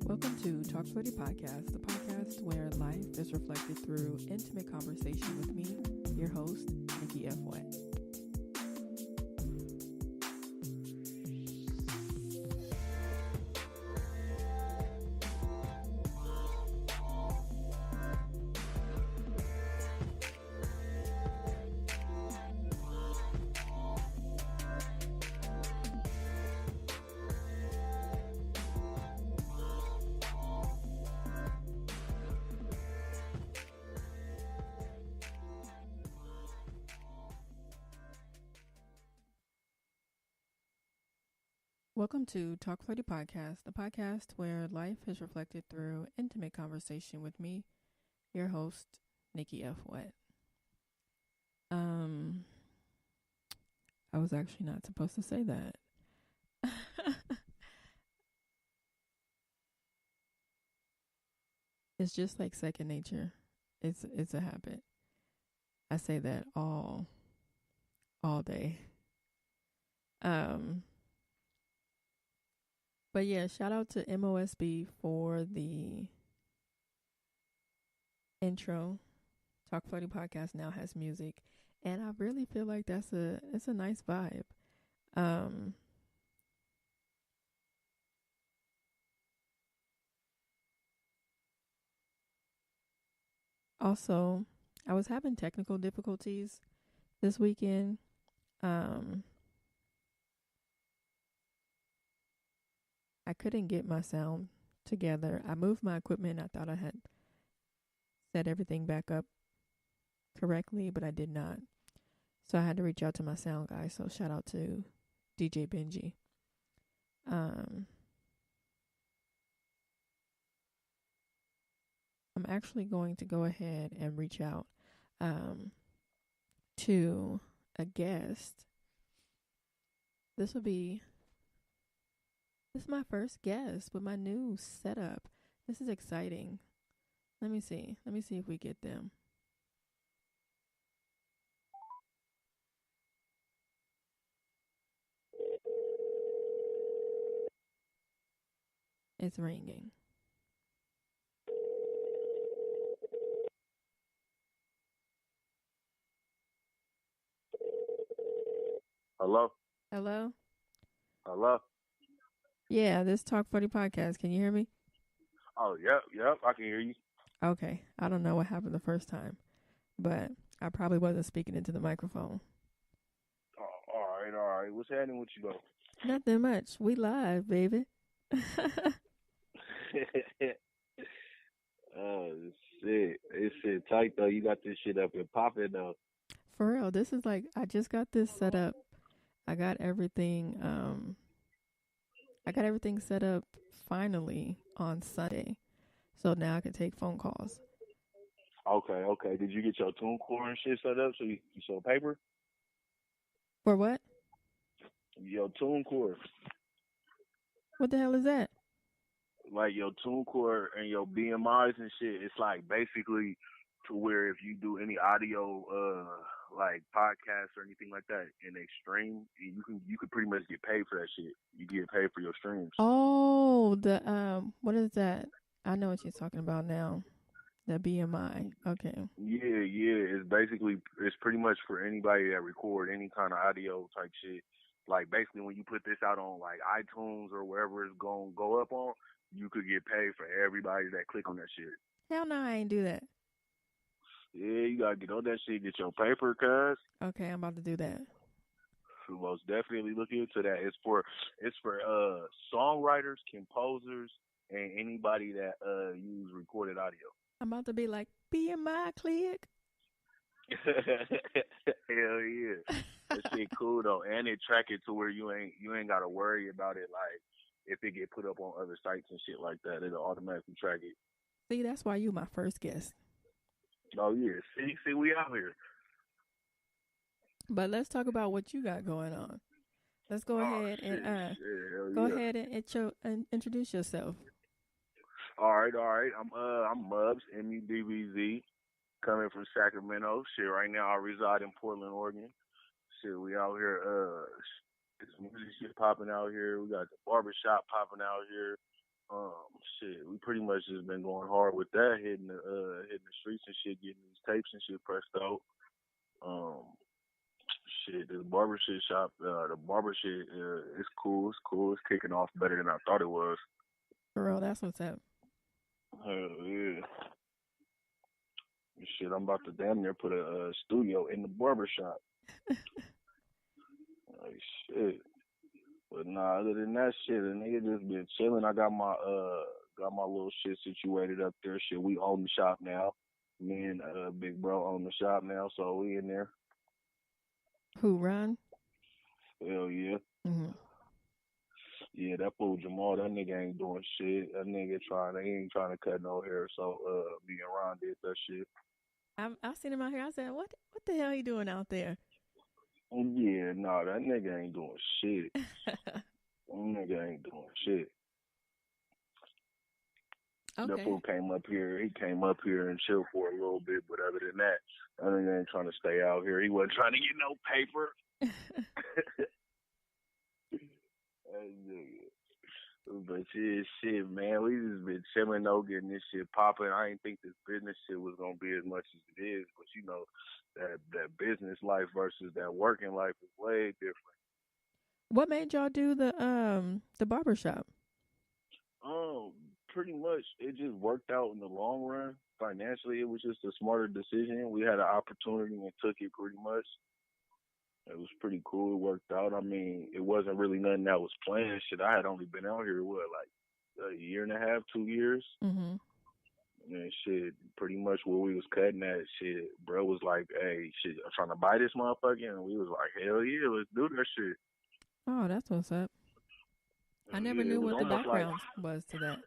Welcome to Talk Flirty Podcast, the podcast where life is reflected through intimate conversation with me, your host, Nikki F. Wet. Welcome to Talk Flirty Podcast, the podcast where life is reflected through intimate conversation with me, your host, Nikki F. Wet. I was actually not supposed to say that. It's just like second nature. It's a habit. I say that all day. But yeah, shout out to MOSB for the intro. Talk Flirty Podcast now has music, and I really feel like it's a nice vibe. Also, I was having technical difficulties this weekend. I couldn't get my sound together. I moved my equipment. I thought I had set everything back up correctly, but I did not. So I had to reach out to my sound guy. So shout out to DJ Benji. I'm actually going to go ahead and reach out to a guest. This is my first guest with my new setup. This is exciting. Let me see if we get them. It's ringing. Hello? Hello? Hello? Yeah, this Talk Flirty Podcast. Can you hear me? Oh, yep, I can hear you. Okay. I don't know what happened the first time, but I probably wasn't speaking into the microphone. Oh, all right. What's happening with you, though? Nothing much. We live, baby. Oh, shit. It's shit tight, though. You got this shit up and popping, though. For real, this is like, I just got this set up. I got everything set up finally on Sunday. So now I can take phone calls. Okay. Did you get your TuneCore and shit set up so you show paper? For what? Your TuneCore. What the hell is that? Like your TuneCore and your BMIs and shit, it's like basically to where if you do any audio like podcasts or anything like that in extreme, you can pretty much get paid for that shit. You get paid for your streams. Oh, the what is that? I know what you're talking about now. The BMI. Okay. Yeah. It's pretty much for anybody that record any kind of audio type shit. Like basically when you put this out on like iTunes or wherever it's gonna go up on, you could get paid for everybody that click on that shit. Hell no, I ain't do that. Yeah, you gotta get on that shit, get your paper, cuz. Okay, I'm about to do that. So most definitely look into that. It's for songwriters, composers, and anybody that use recorded audio. I'm about to be like, BMI click. Hell yeah. That shit cool though. And it track it to where you ain't gotta worry about it like if it get put up on other sites and shit like that, it'll automatically track it. See, that's why you my first guest. Oh yeah. See we out here. But let's talk about what you got going on. Let's go ahead and introduce yourself. All right. I'm Mubbz, Mubbz, coming from Sacramento. Shit, right now I reside in Portland, Oregon. Shit, we out here. This music shit popping out here. We got the BarberShop popping out here. Shit, we pretty much just been going hard with that, hitting the streets and shit, getting these tapes and shit pressed out. Um, shit, this barber shit shop, the barber shit, it's cool, it's cool, it's kicking off better than I thought it was. For real, that's what's up. Hell yeah. Shit, I'm about to damn near put a studio in the barber shop. Like shit. But nah, other than that shit, a nigga just been chilling. I got my little shit situated up there. Shit, we own the shop now. Me and Big Bro own the shop now, so we in there. Who, Ron? Hell yeah. Mm-hmm. Yeah, that fool Jamal, that nigga ain't doing shit. That nigga he ain't trying to cut no hair. So me and Ron did that shit. I seen him out here. I said, what the hell he doing out there? Yeah, nah, that nigga ain't doing shit. That nigga ain't doing shit. Okay. That fool came up here. He came up here and chilled for a little bit, but other than that nigga ain't trying to stay out here. He wasn't trying to get no paper. But shit, man, we just been chilling though, getting this shit popping. I didn't think this business shit was gonna be as much as it is, but you know, that business life versus that working life is way different. What made y'all do the barbershop? Pretty much it just worked out in the long run. Financially, it was just a smarter decision. We had an opportunity and took it pretty much. It was pretty cool. It worked out. I mean, it wasn't really nothing that was planned. Shit, I had only been out here, like a year and a half, 2 years. Mm-hmm. And shit, pretty much where we was cutting at, shit, bro was like, hey, shit, I'm trying to buy this motherfucker. And we was like, hell yeah, let's do that shit. Oh, that's what's up. I never knew what the background was to that.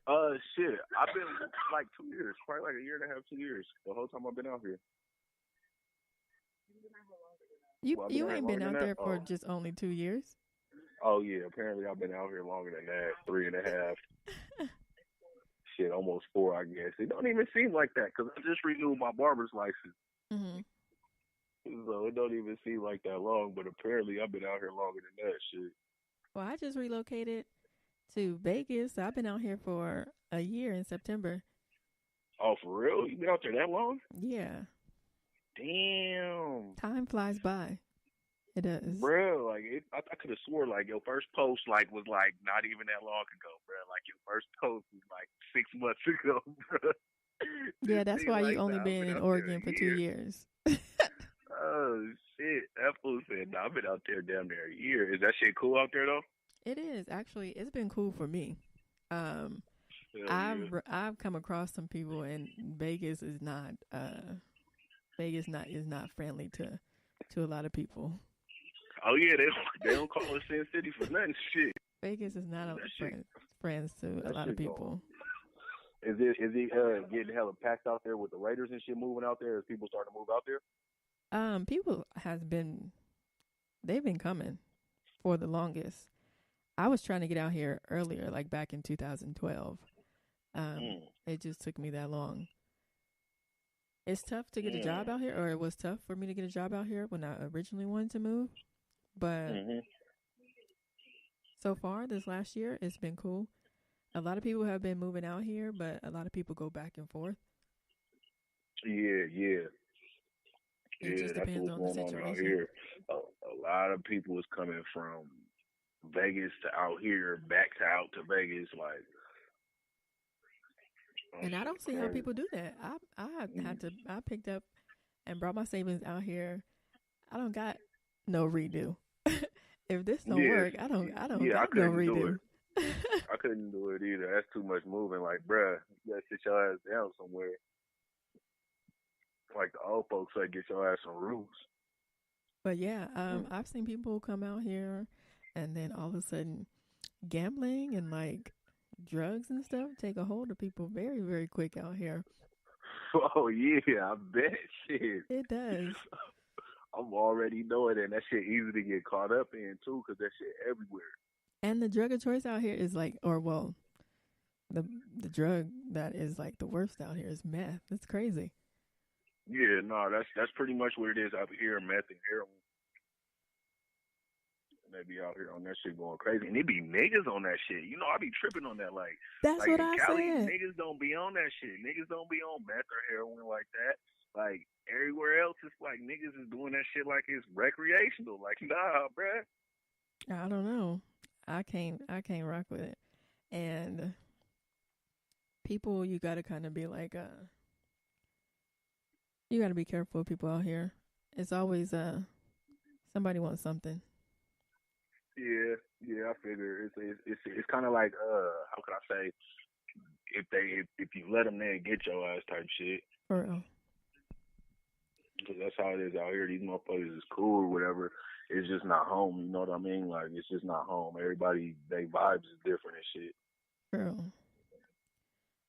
Shit, I've been like 2 years, probably like a year and a half, 2 years, the whole time I've been out here. You ain't been out there for just only 2 years? Oh, yeah. Apparently, I've been out here longer than that. 3.5. Shit, almost 4, I guess. It don't even seem like that because I just renewed my barber's license. Mm-hmm. So it don't even seem like that long, but apparently I've been out here longer than that shit. Well, I just relocated to Vegas. So I've been out here for a year in September. Oh, for real? You been out there that long? Yeah. Damn. Time flies by. It does. Bro, like I could have swore like your first post like was like not even that long ago, bro. Like your first post was like 6 months ago, bro. Yeah, that's why you only been in Oregon for 2 years. Oh shit! That fool said, "Nah, I've been out there damn near a year." Is that shit cool out there though? It is actually. It's been cool for me. I've come across some people, and Vegas is not friendly to a lot of people. Oh yeah, they don't call it Sin City for nothing. Shit. Vegas is not friends to a lot of people. Is it getting hella packed out there with the Raiders and shit moving out there? Is people starting to move out there? People they've been coming for the longest. I was trying to get out here earlier, like back in 2012. It just took me that long. It's tough to get a job out here, or it was tough for me to get a job out here when I originally wanted to move. But so far, this last year, it's been cool. A lot of people have been moving out here, but a lot of people go back and forth. Yeah. It just depends on the situation. Out here. A lot of people is coming from Vegas to out here, back to out to Vegas, like. And I don't see how people do that. I picked up and brought my savings out here. I don't got no redo. If this don't work, I don't got no redo. I couldn't do it either. That's too much moving. Like, bruh, you gotta sit your ass down somewhere. Like the old folks say, get your ass some roots. But yeah, I've seen people come out here and then all of a sudden gambling and like drugs and stuff take a hold of people very, very quick out here. Oh yeah, I bet shit. It does. I'm already knowing that shit easy to get caught up in too, cause that shit everywhere. And the drug of choice out here is like, the drug that is like the worst out here is meth. It's crazy. Yeah, no, that's pretty much what it is out here, meth and heroin. They be out here on that shit going crazy, and it be niggas on that shit. You know, I be tripping on that. Like That's what in I Cali, said. niggas don't be on that shit. Niggas don't be on meth or heroin like that. Like everywhere else, it's like niggas is doing that shit like it's recreational. Like nah, bruh. I don't know. I can't rock with it. And people, you gotta kind of be like, you gotta be careful of people out here. It's always somebody wants something. Yeah, I figure it's kind of like how can I say if you let them there get your ass type shit. For real. Cause that's how it is out here. These motherfuckers is cool or whatever. It's just not home. You know what I mean? Like it's just not home. Everybody, they vibes is different and shit. For real.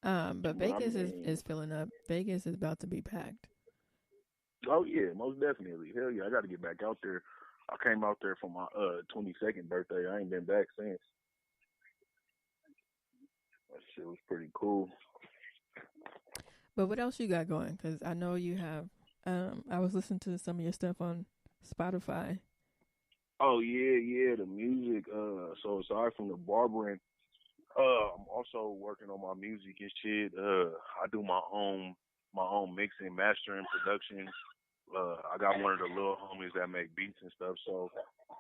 But But I Vegas mean, is filling up. Vegas is about to be packed. oh yeah, most definitely. Hell yeah, I got to get back out there. I came out there for my 22nd birthday. I ain't been back since. That shit was pretty cool. But what else you got going? Because I know you have. I was listening to some of your stuff on Spotify. Oh yeah, the music. So aside from the barbering, I'm also working on my music and shit. I do my own mixing, mastering, production. I got one of the little homies that make beats and stuff, so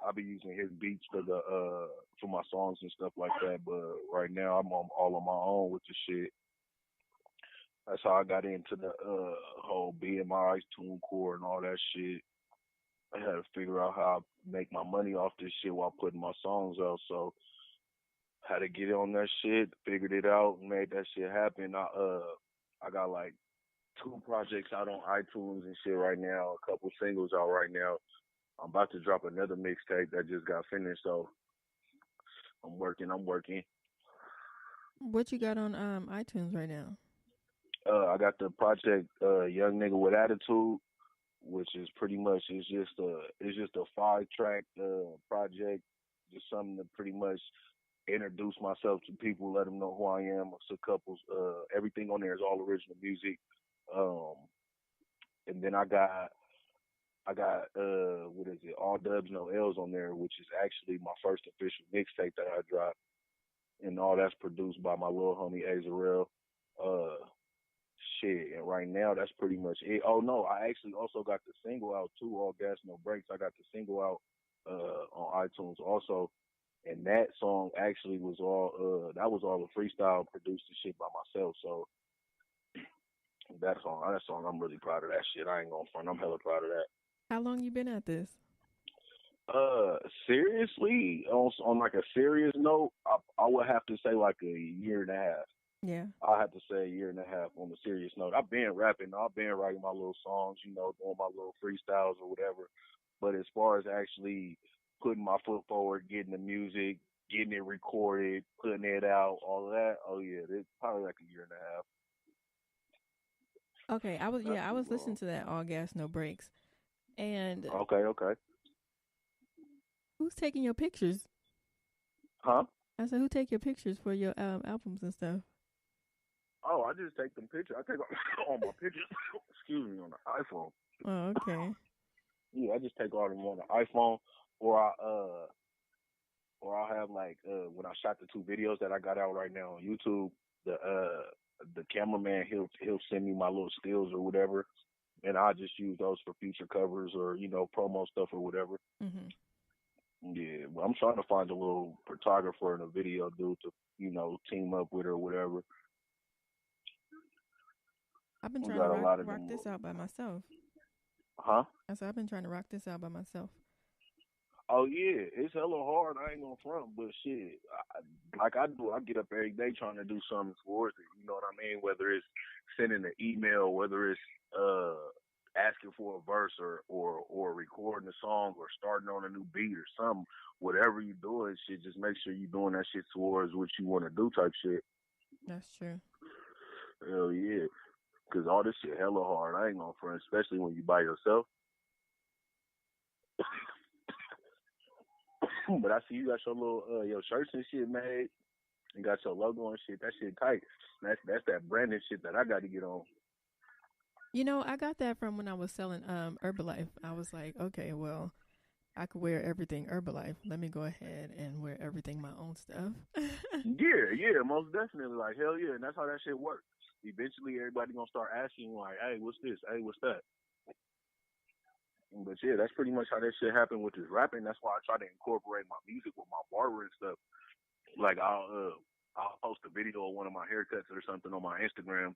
I be using his beats for my songs and stuff like that. But right now I'm all on my own with the shit. That's how I got into the whole BMIs, TuneCore, and all that shit. I had to figure out how I make my money off this shit while putting my songs out. So had to get on that shit, figured it out, made that shit happen. I got like two projects out on iTunes and shit right now, a couple singles out right now. I'm about to drop another mixtape that just got finished, so I'm working. What you got on iTunes right now? I got the project Young Nigga with Attitude, which is pretty much it's just a 5-track project, just something to pretty much introduce myself to people, let them know who I am. It's a couple, everything on there is all original music. Um, and then I got what is it? All dubs, no L's on there, which is actually my first official mixtape that I dropped, and all that's produced by my little homie Azarel. Uh, Shit, and right now that's pretty much it. Oh no, I actually also got the single out too, All Gas No Brakes. I got the single out on iTunes also, and that song actually was all that was all a freestyle produced and shit by myself. So that song I'm really proud of that shit. I ain't gonna front, I'm hella proud of that. How long you been at this? Seriously, on like a serious note, I would have to say like a year and a half. Yeah. I have to say a year and a half on a serious note. I've been rapping, I've been writing my little songs, doing my little freestyles or whatever. But as far as actually putting my foot forward, getting the music, getting it recorded, putting it out, all of that, oh yeah, it's probably like a year and a half. Okay, I was Not I too was listening long. to that All Gas No Brakes. And Okay. who's taking your pictures? Huh? I said, who take your pictures for your albums and stuff? Oh, I just take them pictures. I take all my pictures, excuse me, on the iPhone. Oh, okay. Yeah, I just take all them on the iPhone, or I'll have like when I shot the two videos that I got out right now on YouTube, the cameraman he'll send me my little stills or whatever, and I just use those for future covers or promo stuff or whatever. Mhm. Yeah, well, I'm trying to find a little photographer and a video dude to team up with or whatever. I've been We trying to got a rock lot of rock them. this out by myself. Huh? I said I've been trying to rock this out by myself. Oh yeah, it's hella hard. I ain't gonna front, but shit, like I do, I get up every day trying to do something towards it. You know what I mean? Whether it's sending an email, whether it's asking for a verse or recording a song or starting on a new beat or something. Whatever you doing, shit, just make sure you doing that shit towards what you want to do, type shit. That's true. Hell yeah, cause all this shit hella hard. I ain't gonna front, especially when you by yourself. But I see you got your little your shirts and shit made. You got your logo and shit. That shit tight. That's that branding shit that I got to get on. I got that from when I was selling Herbalife. I was like, okay, well, I could wear everything Herbalife. Let me go ahead and wear everything my own stuff. Yeah, most definitely. Like hell yeah, and that's how that shit works. Eventually, everybody gonna start asking like, "Hey, what's this? Hey, what's that?" But yeah, that's pretty much how that shit happened with this rapping. That's why I try to incorporate my music with my barber and stuff. Like I'll post a video of one of my haircuts or something on my Instagram,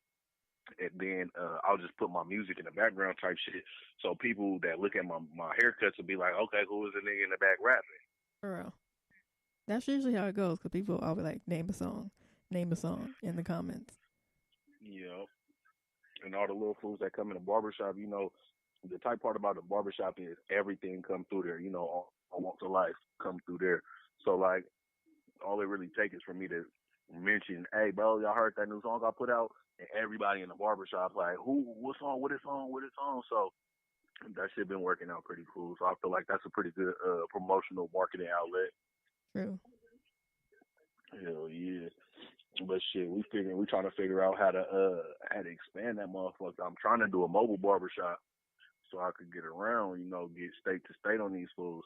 and then I'll just put my music in the background type shit. So people that look at my haircuts will be like, okay, who is the nigga in the back rapping? For real. That's usually how it goes because people always like name a song in the comments. You know, and all the little fools that come in the barbershop, you know, the tight part about the barbershop is everything come through there. You know, all walks of life come through there. So like, all it really takes is for me to mention, hey, bro, y'all heard that new song I put out? And everybody in the barbershop like, who, what song, what is song, what is song? So that shit been working out pretty cool. So I feel like that's a pretty good promotional marketing outlet. True. Hell yeah. But shit, we trying to figure out how to expand that motherfucker. I'm trying to do a mobile barbershop so I could get around, you know, get state to state on these fools.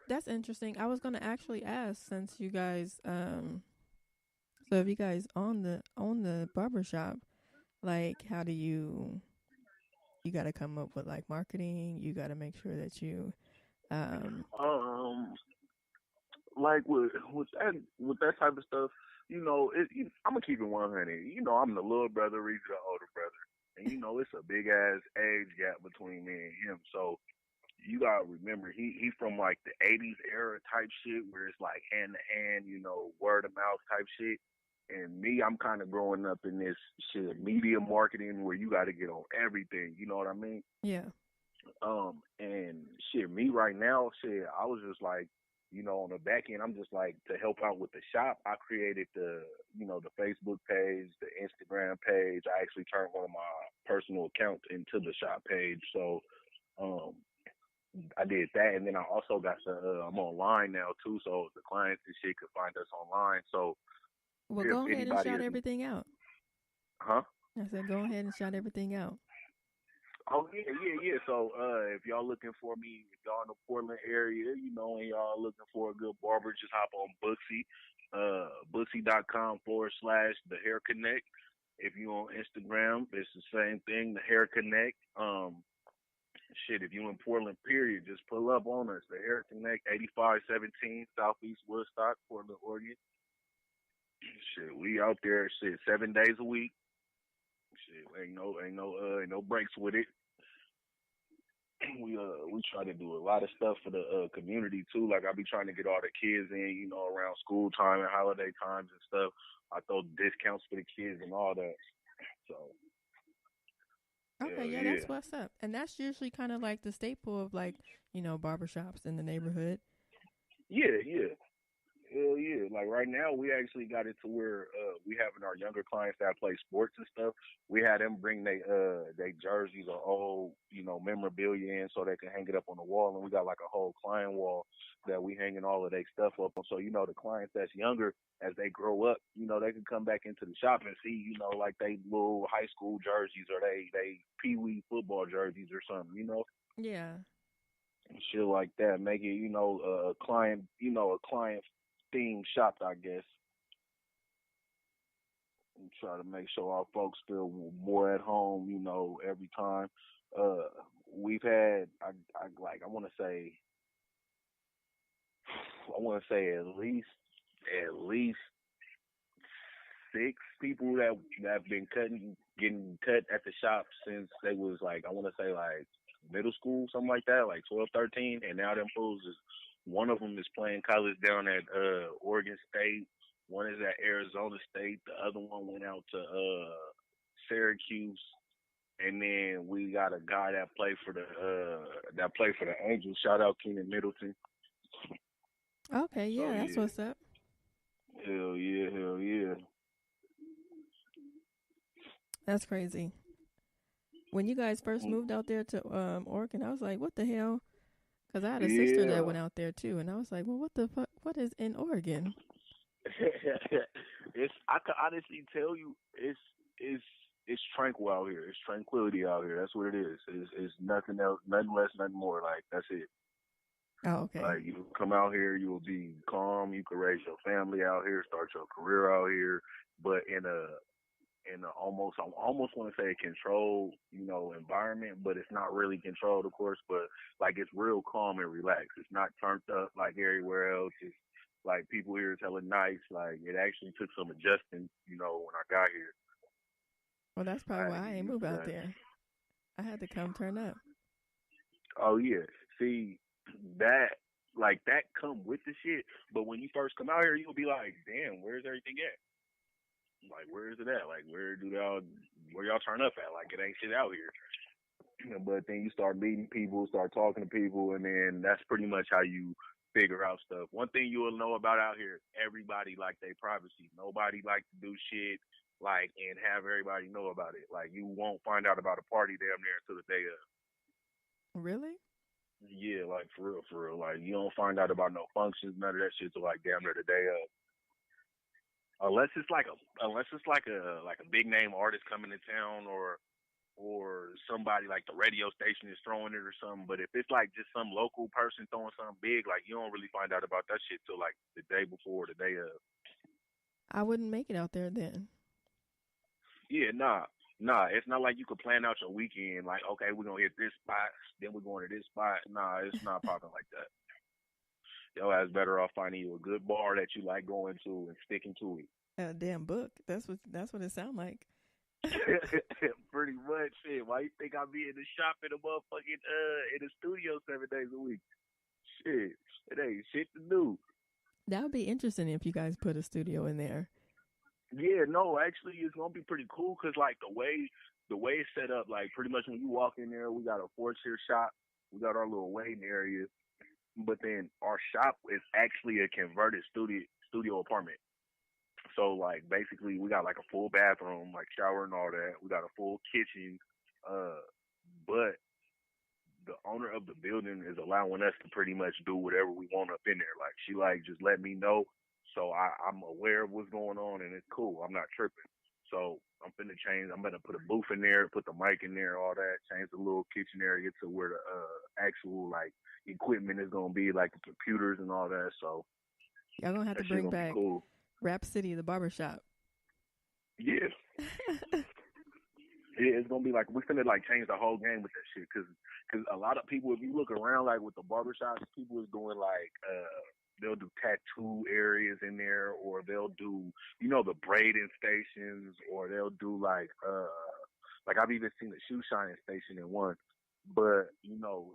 That's interesting. I was gonna actually ask since you guys so if you guys own the barbershop, like how do you got to come up with like marketing, you got to make sure that you um Um, like with that type of stuff, you know, I'm gonna keep it 100. You know, I'm the little brother, Reese the older brother, and you know it's a big ass age gap between me and him. So you gotta remember he from like the '80s era type shit where it's like hand to hand, you know, word of mouth type shit. And me, I'm kind of growing up in this shit media marketing where you got to get on everything. You know what I mean? yeah. And shit, me right now, shit, I was just like, you know, on the back end, I'm just like to help out with the shop. I created the Facebook page, the Instagram page. I actually turned one of my personal accounts into the shop page. So, um, I did that, and then I also got I'm online now too, so the clients and shit could find us online. So Well, if go ahead and anybody shout is, everything out. huh? I said go ahead and shout everything out. Oh yeah. So if y'all looking for me, if y'all in the Portland area, you know, and y'all looking for a good barber, just hop on Booksy, Booksy.com/, the Hair Connect. If you on Instagram, it's the same thing, the Hair Connect. Shit, if you in Portland, period, just pull up on us. The Hair Connect, 8517 Southeast Woodstock, Portland, Oregon. Shit, we out there, shit, 7 days a week. Shit, ain't no breaks with it. We try to do a lot of stuff for the community too. Like I be trying to get all the kids in, you know, around school time and holiday times and stuff. I throw discounts for the kids and all that. So Okay, hell yeah, yeah, that's what's up. And that's usually kind of like the staple of like, barbershops in the neighborhood. yeah. Hell yeah! Like right now, we actually got it to where we having our younger clients that play sports and stuff. We had them bring they jerseys or old memorabilia in so they can hang it up on the wall, and we got like a whole client wall that we hanging all of their stuff up on. So the clients that's younger as they grow up, they can come back into the shop and see like they little high school jerseys or they pee wee football jerseys or something. Yeah. Shit like that. Make it a client themed shop, I guess, and try to make sure our folks feel more at home, every time. Uh, we've had, I want to say at least 6 people that have been getting cut at the shop since they was like, I want to say like middle school, something like that, like 12, 13, and now them fools is one of them is playing college down at Oregon State. One is at Arizona State. The other one went out to Syracuse. And then we got a guy that played for the Angels. Shout out Keenan Middleton. Okay, So yeah, that's yeah, what's up. hell yeah, hell yeah. That's crazy. When you guys first moved out there to Oregon, I was like, what the hell? Because I had a sister that Yeah. went out there too, and I was like, well, what the fuck? What is in Oregon? I can honestly tell you it's it's tranquil out here. It's tranquility out here. That's what it is. It's nothing else, nothing less, nothing more. Like that's it. Oh, okay. Like you come out here, you will be calm. You can raise your family out here, start your career out here, but in a almost I almost want to say a controlled, environment, but it's not really controlled, of course. But like it's real calm and relaxed. It's not turned up like everywhere else. It's like people here is hella nice. Like it actually took some adjusting, when I got here. Well, that's I probably had why to I get ain't used move to out that. there. I had to come turn up. Oh yeah. See that that come with the shit. But when you first come out here, you'll be like, damn, where's everything at? Like where is it at? Like where y'all turn up at? Like it ain't shit out here. But then you start meeting people, start talking to people, and then that's pretty much how you figure out stuff. One thing you will know about out here, everybody like their privacy. Nobody like to do shit and have everybody know about it. Like you won't find out about a party damn near until the day of. Really? Yeah, like for real, for real. Like you don't find out about no functions, none of that shit till like damn near the day of. Unless it's like a big name artist coming to town or somebody like the radio station is throwing it or something. But if it's like just some local person throwing something big, like you don't really find out about that shit till like the day before, the day of. I wouldn't make it out there then. Yeah, nah. It's not like you could plan out your weekend. Like, okay, we're gonna hit this spot, then we're going to this spot. Nah, it's not popping like that. Yo, ass better off finding you a good bar that you like going to and sticking to it. A damn book. That's what it sound like. Pretty much shit. Why you think I be in the shop in the motherfucking in the studio 7 days a week? Shit. It ain't shit to do. That would be interesting if you guys put a studio in there. Yeah, no, actually it's gonna be pretty cool because like the way it's set up, like pretty much when you walk in there, we got a 4 chair shop, we got our little waiting area, but then our shop is actually a converted studio apartment. So like basically we got like a full bathroom, like shower and all that. We got a full kitchen, uh, but the owner of the building is allowing us to pretty much do whatever we want up in there. Like she like just let me know, so I'm aware of what's going on and it's cool. I'm not tripping. So I'm finna change. I'm gonna put a booth in there, put the mic in there, all that. Change the little kitchen area to where the actual like equipment is gonna be, like the computers and all that. So Y'all gonna have to that shit bring gonna be back cool. Rap City, the barbershop. Yeah, yeah, it's gonna be like we finna like change the whole game with that shit because a lot of people, if you look around like with the barbershops, people is doing they'll do tattoo areas in there, or they'll do the braiding stations, or they'll do like I've even seen a shoe shining station in one, but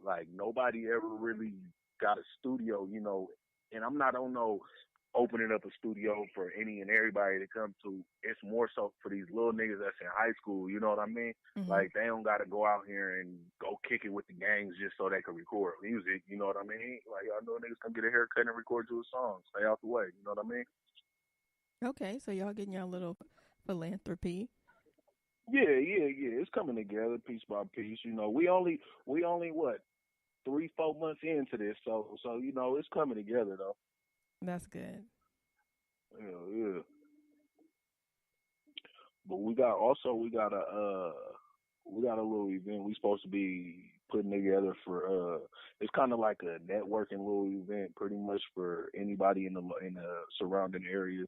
like nobody ever really got a studio, and I'm not on no opening up a studio for any and everybody to come to. It's more so for these little niggas that's in high school. You know what I mean? Hmm. Like they don't got to go out here and go kick it with the gangs just so they can record music. You know what I mean? Like y'all know niggas come get a haircut and record you a song. Stay out the way. You know what I mean? Okay, so y'all getting y'all little philanthropy. Yeah, yeah, yeah. It's coming together piece by piece. We only what 3-4 months into this, so it's coming together though. That's good. Yeah, yeah. But we got a little event we supposed to be putting together for it's kind of like a networking little event, pretty much for anybody in the surrounding area.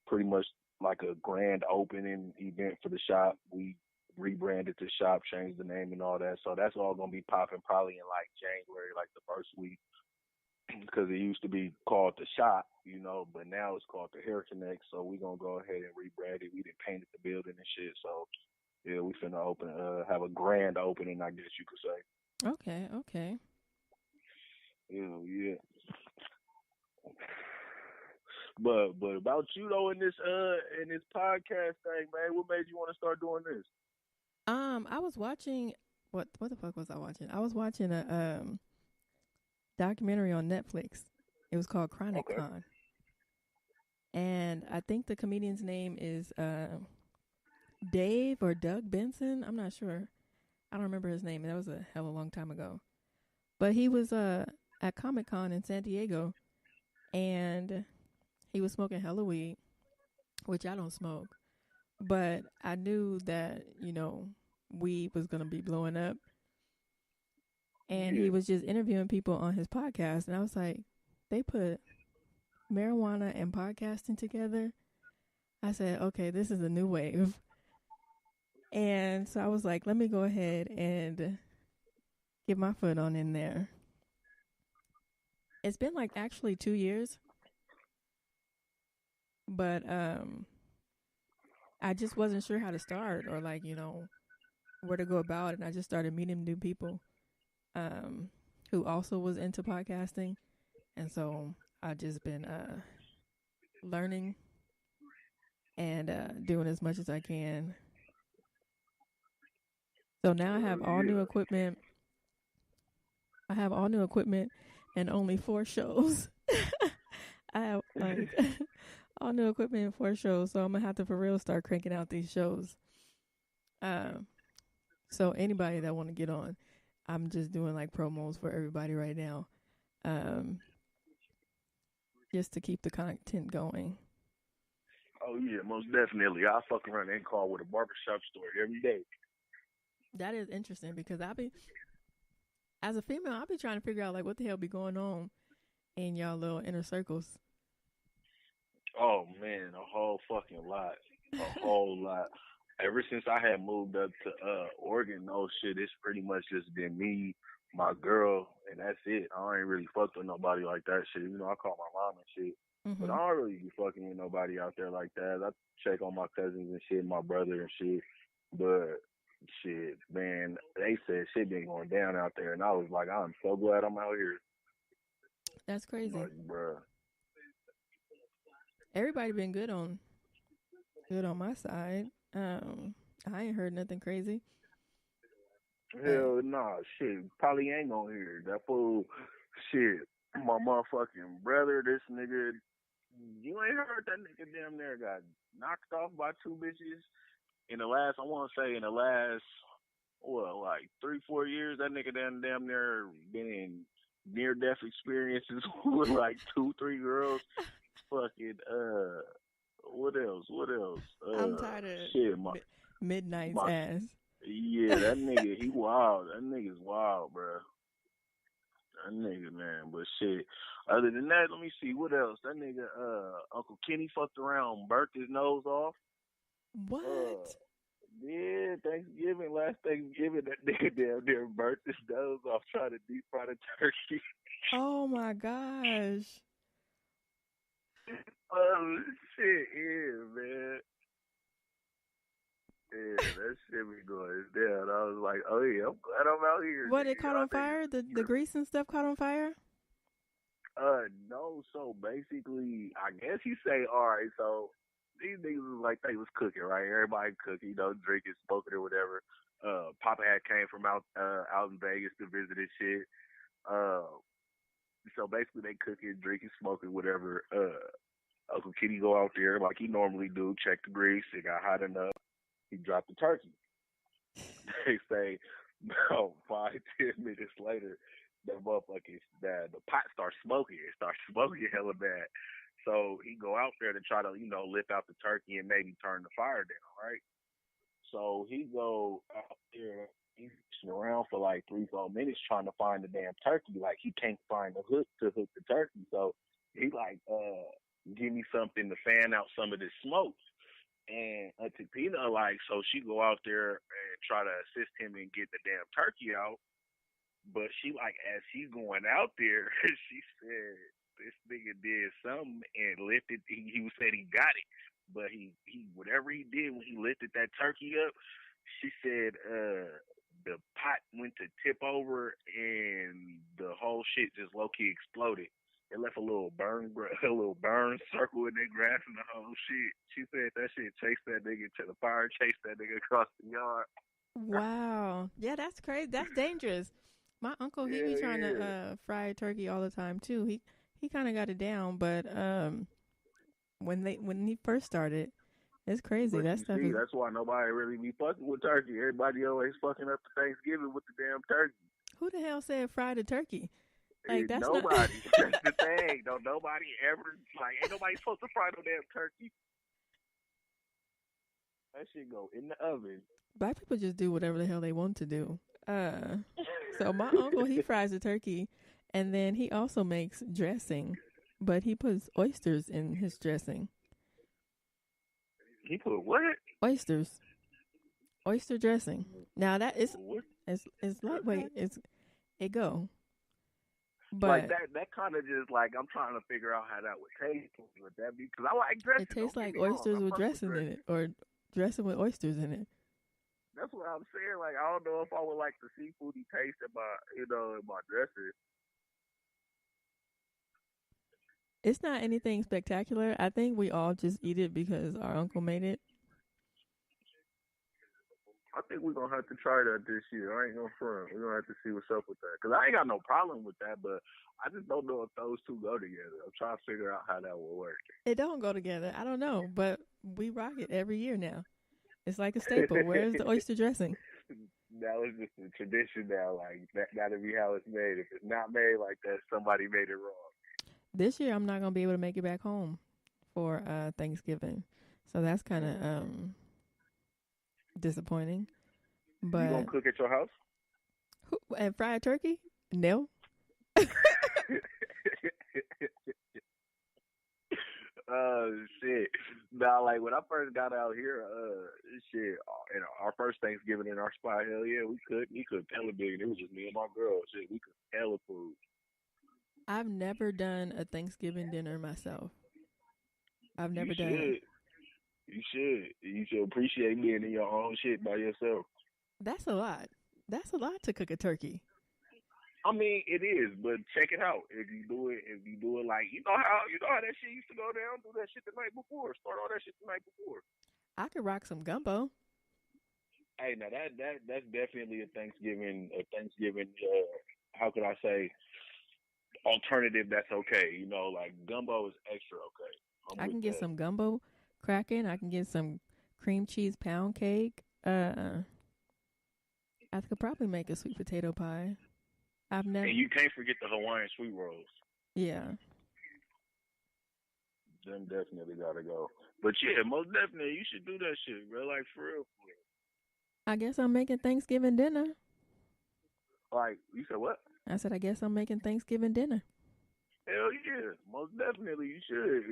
Pretty much like a grand opening event for the shop. We rebranded the shop, changed the name and all that. So that's all gonna be popping probably in like January, like the first week, because it used to be called the shop, but now it's called the Hair Connect. So we gonna go ahead and rebrand it. We did painted the building and shit. So yeah, we finna have a grand opening, I guess you could say. Okay, okay. Yeah, yeah. But about you though in this podcast thing, man, what made you want to start doing this? I was watching what the fuck was I watching? I was watching a documentary on Netflix. It was called Chronic Okay. Con. And I think the comedian's name is Dave or Doug Benson. I'm not sure. I don't remember his name. That was a hell of a long time ago. But he was at Comic Con in San Diego, and he was smoking hella weed, which I don't smoke. But I knew that, weed was going to be blowing up. And he Yeah. was just interviewing people on his podcast. And I was like, they put marijuana and podcasting together. I said, okay, this is a new wave. And so I was like, let me go ahead and get my foot on in there. It's been like actually 2 years. But I just wasn't sure how to start or like, where to go about it. And I just started meeting new people who also was into podcasting. And so I just been learning and doing as much as I can. So now I have all new equipment. I have all new equipment and only 4 shows. I have like all new equipment and 4 shows. So I'm going to have to for real start cranking out these shows. So anybody that want to get on, I'm just doing like promos for everybody right now. Just to keep the content going. Oh yeah, most definitely. I fuck around and call with a barbershop story every day. That is interesting because as a female, I'll be trying to figure out like what the hell be going on in y'all little inner circles. Oh man, a whole fucking lot. A whole lot. Ever since I had moved up to Oregon, no shit, it's pretty much just been me, my girl, and that's it. I ain't really fucked with nobody like that shit. I call my mom and shit. But I don't really be fucking with nobody out there like that. I check on my cousins and shit, my brother and shit. But shit, man, they said shit been going down out there, and I was like, I'm so glad I'm out here. That's crazy. Like, bruh. Everybody been good on my side. I ain't heard nothing crazy. Hell nah, shit. Probably ain't gonna hear that fool. Shit, my motherfucking brother, this nigga. You ain't heard that nigga damn near got knocked off by 2 bitches in the last. I want to say in the last, like 3-4 years. That nigga damn near been in near death experiences with like 2-3 girls. Fucking what else? I'm tired of shit, Midnight's ass. Yeah, that nigga, he wild. That nigga's wild, bro. That nigga, man. But shit, other than that, let me see what else. That nigga, Uncle Kenny fucked around, burnt his nose off. What? Yeah, last Thanksgiving, that nigga damn near burnt his nose off trying to deep fry the turkey. Oh my gosh. Oh shit, yeah, man. Yeah, that shit be going down. I was like, oh yeah, I'm glad I'm out here. What, it caught on fire? The grease and stuff caught on fire? No. So basically, I guess you say, all right. So these niggas was like they was cooking, right? Everybody cooking, drinking, smoking or whatever. Papa had came from out in Vegas to visit and shit. So basically they cooking, drinking, smoking, whatever. Uncle Kitty go out there like he normally do, check the grease. It got hot enough. He dropped the turkey. They say, no, 5-10 minutes later, the pot starts smoking. It starts smoking hella bad. So he go out there to try to, lift out the turkey and maybe turn the fire down, right? So he go out there, he's around for like 3-4 minutes trying to find the damn turkey. Like he can't find the hook to hook the turkey. So he like, give me something to fan out some of this smoke. And Auntie Pina, so she go out there and try to assist him and get the damn turkey out. But she, as she's going out there, she said, this nigga did something and lifted, he said he got it. But he whatever he did when he lifted that turkey up, she said the pot went to tip over and the whole shit just low-key exploded. It left a little burn circle in their grass and the whole shit. She said that shit chased that nigga to the fire, chased that nigga across the yard. Wow. Yeah, that's crazy. That's dangerous. My uncle, he be trying to fry turkey all the time too. He kind of got it down, but when he first started, it's crazy. But that's why nobody really be fucking with turkey. Everybody always fucking up the Thanksgiving with the damn turkey. Who the hell said fry the turkey? Like, that's nobody. That's the thing. Nobody ever, ain't nobody supposed to fry no damn turkey. That shit go in the oven. Black people just do whatever the hell they want to do. So my uncle, he fries a turkey, and then he also makes dressing, but he puts oysters in his dressing. He put what? Oysters, oyster dressing. Now that is What? it's lightweight. It go, Like but that kind of just like I'm trying to figure out how that would taste. Would that be? Because I like it dressing. tastes Don't get like me wrong. oysters I with fuck with dressing in dressing. it, or dressing with oysters in it. That's what I'm saying. Like I don't know if I would like the seafoody taste in my, in my dressing. It's not anything spectacular. I think we all just eat it because our uncle made it. I think we're gonna have to try that this year. I ain't gonna front. We're gonna have to see what's up with that. Cause I ain't got no problem with that, but I just don't know if those two go together. I'm trying to figure out how that will work. It don't go together. I don't know, but we rock it every year now. It's like a staple. Where's the oyster dressing? Now it's just a tradition now. Like that gotta be how it's made. If it's not made like that, somebody made it wrong. This year, I'm not gonna be able to make it back home for Thanksgiving, so that's kind of disappointing. You gonna But cook at your house? and fried turkey? No. Shit. Now, like when I first got out here, shit, our first Thanksgiving in our spot, hell yeah, we cooked hella big. It was just me and my girl. Shit, we cooked hella food. I've never done a Thanksgiving dinner myself. I've You never done it. should. You should. You should appreciate being in your own shit by yourself. That's a lot. That's a lot to cook a turkey. I mean, it is, but check it out. If you do it like you know how that shit used to go down. Do that shit the night before. Start all that shit the night before. I could rock some gumbo. Hey, now that's definitely a Thanksgiving. How could I say? Alternative that's okay. You know, like gumbo is extra okay. I'm I with can get that. some gumbo cracking. I can get some cream cheese pound cake. I could probably make a sweet potato pie. I've never. And you can't forget the Hawaiian sweet rolls. Yeah. Them definitely gotta go. But yeah, most definitely you should do that shit, bro. Like for real, for real. I guess I'm making Thanksgiving dinner. Like you said, what? I said, I guess I'm making Thanksgiving dinner. Hell yeah, most definitely you should.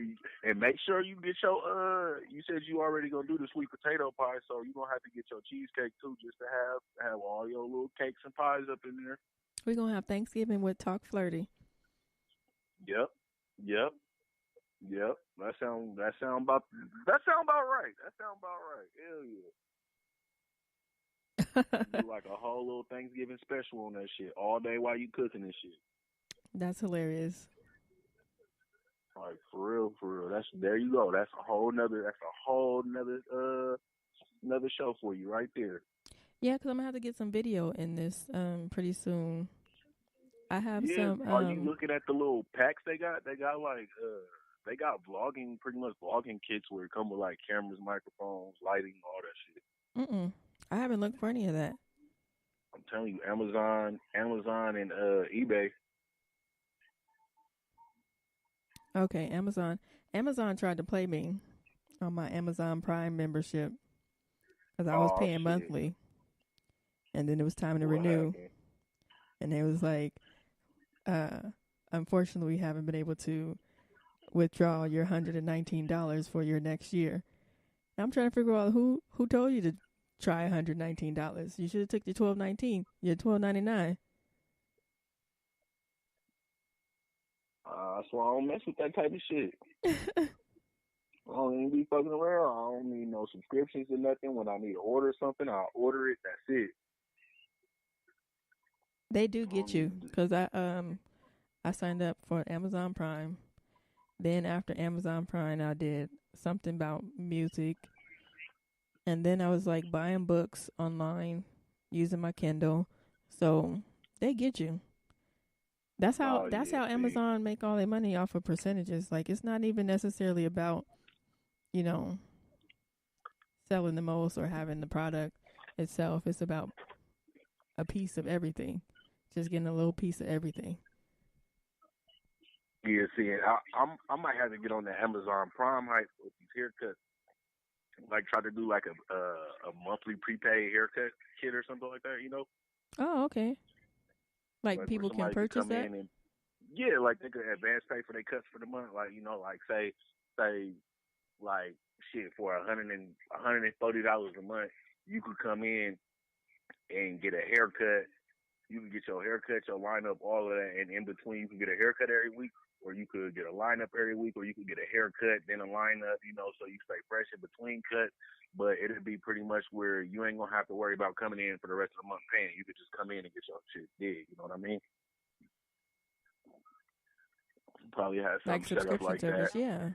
And make sure you get your. You said you already gonna do the sweet potato pie, so you gonna have to get your cheesecake too, just to have all your little cakes and pies up in there. We're going to have Thanksgiving with Talk Flirty. Yep, yep. Yep, that sound about right. That sound about right. Hell yeah. Do like a whole little Thanksgiving special on that shit all day while you cooking this shit. That's hilarious. Like for real, for real. That's there you go. That's a whole nother show for you right there. Yeah, because I'm going to have to get some video in this pretty soon. I have Yeah, some. are you looking at the little packs they got? They got vlogging, pretty much vlogging kits where it come with like cameras, microphones, lighting, all that shit. I haven't looked for any of that. I'm telling you, Amazon, and eBay. Okay, Amazon. Amazon tried to play me on my Amazon Prime membership because I was Oh paying shit, monthly, and then it was time to what renew, happened? and it was like, unfortunately, we haven't been able to withdraw your $119 for your next year. Now I'm trying to figure out who told you to try $119. You should have took your $12.99. That's why I don't mess with that type of shit. I don't even be fucking around. I don't need no subscriptions or nothing. When I need to order something, I'll order it. That's it. They do I don't get you need to. because I signed up for Amazon Prime. Then after Amazon Prime, I did something about music, and then I was like buying books online using my Kindle. So they get you. That's how Oh that's yeah, how see. Amazon make all their money off of percentages. Like it's not even necessarily about, you know, selling the most or having the product itself. It's about a piece of everything. Just getting a little piece of everything. Yeah, see, I might have to get on the Amazon Prime hype with these haircuts. like try to do like a monthly prepaid haircut kit or something like that. Oh, okay. Like Like where people can somebody could purchase come that? in and yeah, like they could advance pay for their cuts for the month. Like like say like shit for $140 a month, you could come in and get a haircut. You can get your haircut, your lineup, all of that, and in between you can get a haircut every week, or you could get a lineup every week, or you could get a haircut then a lineup. So you stay fresh in between cuts. But it'll be pretty much where you ain't gonna have to worry about coming in for the rest of the month paying. You could just come in and get your shit did. You know what I mean? Probably have Like something set up subscription like that. service, yeah.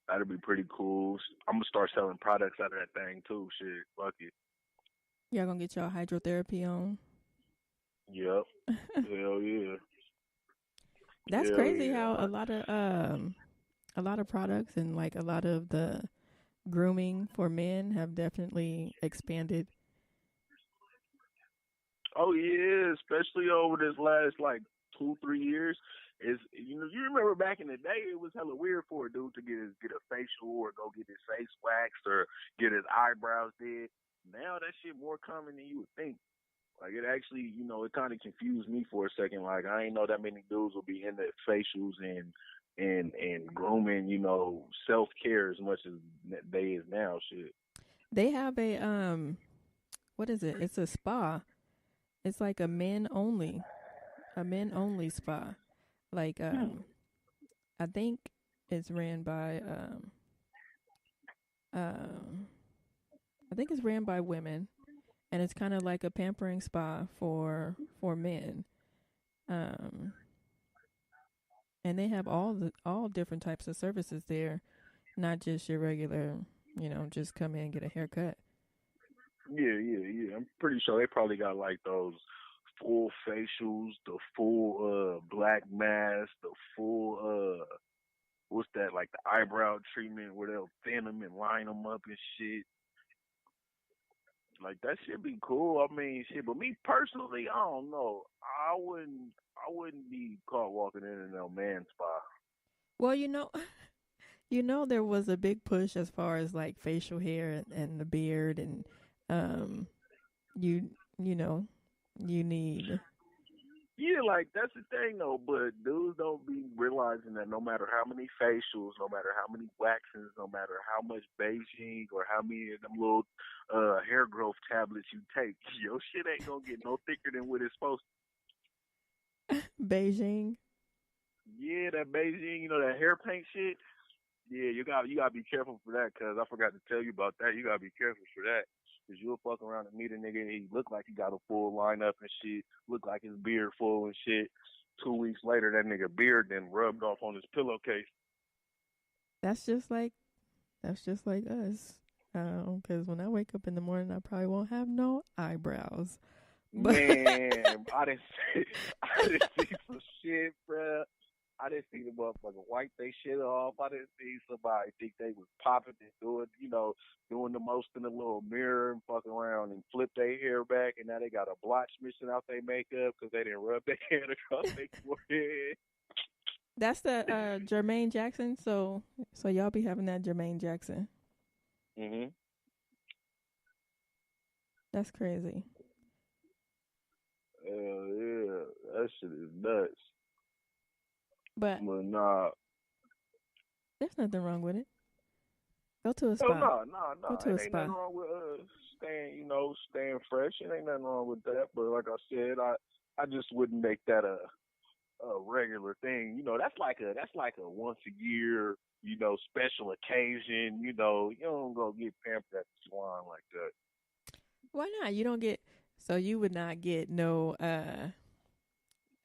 That'd be pretty cool. I'm gonna start selling products out of that thing too. Shit, fuck it. Y'all gonna get y'all hydrotherapy on? Yep. Hell yeah. That's Hell crazy yeah. how a lot of products and like a lot of the grooming for men have definitely expanded. Oh yeah, especially over this last like 2-3 years. Is you remember back in the day it was hella weird for a dude to get a facial or go get his face waxed or get his eyebrows did. Now that shit more common than you would think. Like it actually, it kind of confused me for a second. Like I ain't know that many dudes will be into facials and grooming, self care as much as they is now. Shit. They have a what is it? It's a spa. It's like a men only spa. Like I think it's ran by um I think it's ran by women, and it's kind of like a pampering spa for men. Um and they have all different types of services there, not just your regular, just come in and get a haircut. Yeah, yeah, yeah. I'm pretty sure they probably got like those full facials, the full black mask, the full what's that, like the eyebrow treatment where they'll thin them and line them up and shit. Like that should be cool. I mean, shit. But me personally, I don't know. I wouldn't be caught walking in no man spa. Well, there was a big push as far as like facial hair and the beard, and um you you know you need. Yeah, like that's the thing though. But dudes don't be realizing that no matter how many facials, no matter how many waxes, no matter how much Beijing or how many of them little hair growth tablets you take, your shit ain't gonna get no thicker than what it's supposed to. Beijing. Yeah, that Beijing, that hair paint shit. Yeah, you gotta be careful for that, cause I forgot to tell you about that. You gotta be careful for that, cause you'll fuck around and meet a nigga and he look like he got a full lineup and shit, look like his beard full and shit. 2 weeks later, that nigga beard then rubbed off on his pillowcase. That's just like us. Because when I wake up in the morning, I probably won't have no eyebrows. But Man, I didn't see some shit, bruh. I didn't see the motherfucker wipe they shit off. I didn't see somebody think they was popping and doing the most in the little mirror and fucking around and flip their hair back, and now they got a blotch missing out their makeup because they didn't rub their hand across their forehead. that's the Jermaine Jackson. So y'all be having that Jermaine Jackson. Mhm. That's crazy. Hell yeah, that shit is nuts. But But nah, there's nothing wrong with it. Go to a hell spa. no, no, Go no. to a It ain't nothing spa. wrong with staying fresh. It ain't nothing wrong with that. But like I said, I just wouldn't make that a regular thing. That's like a once a year, special occasion. You don't go get pampered at the salon like that. Why not? You don't get. So you would not get no a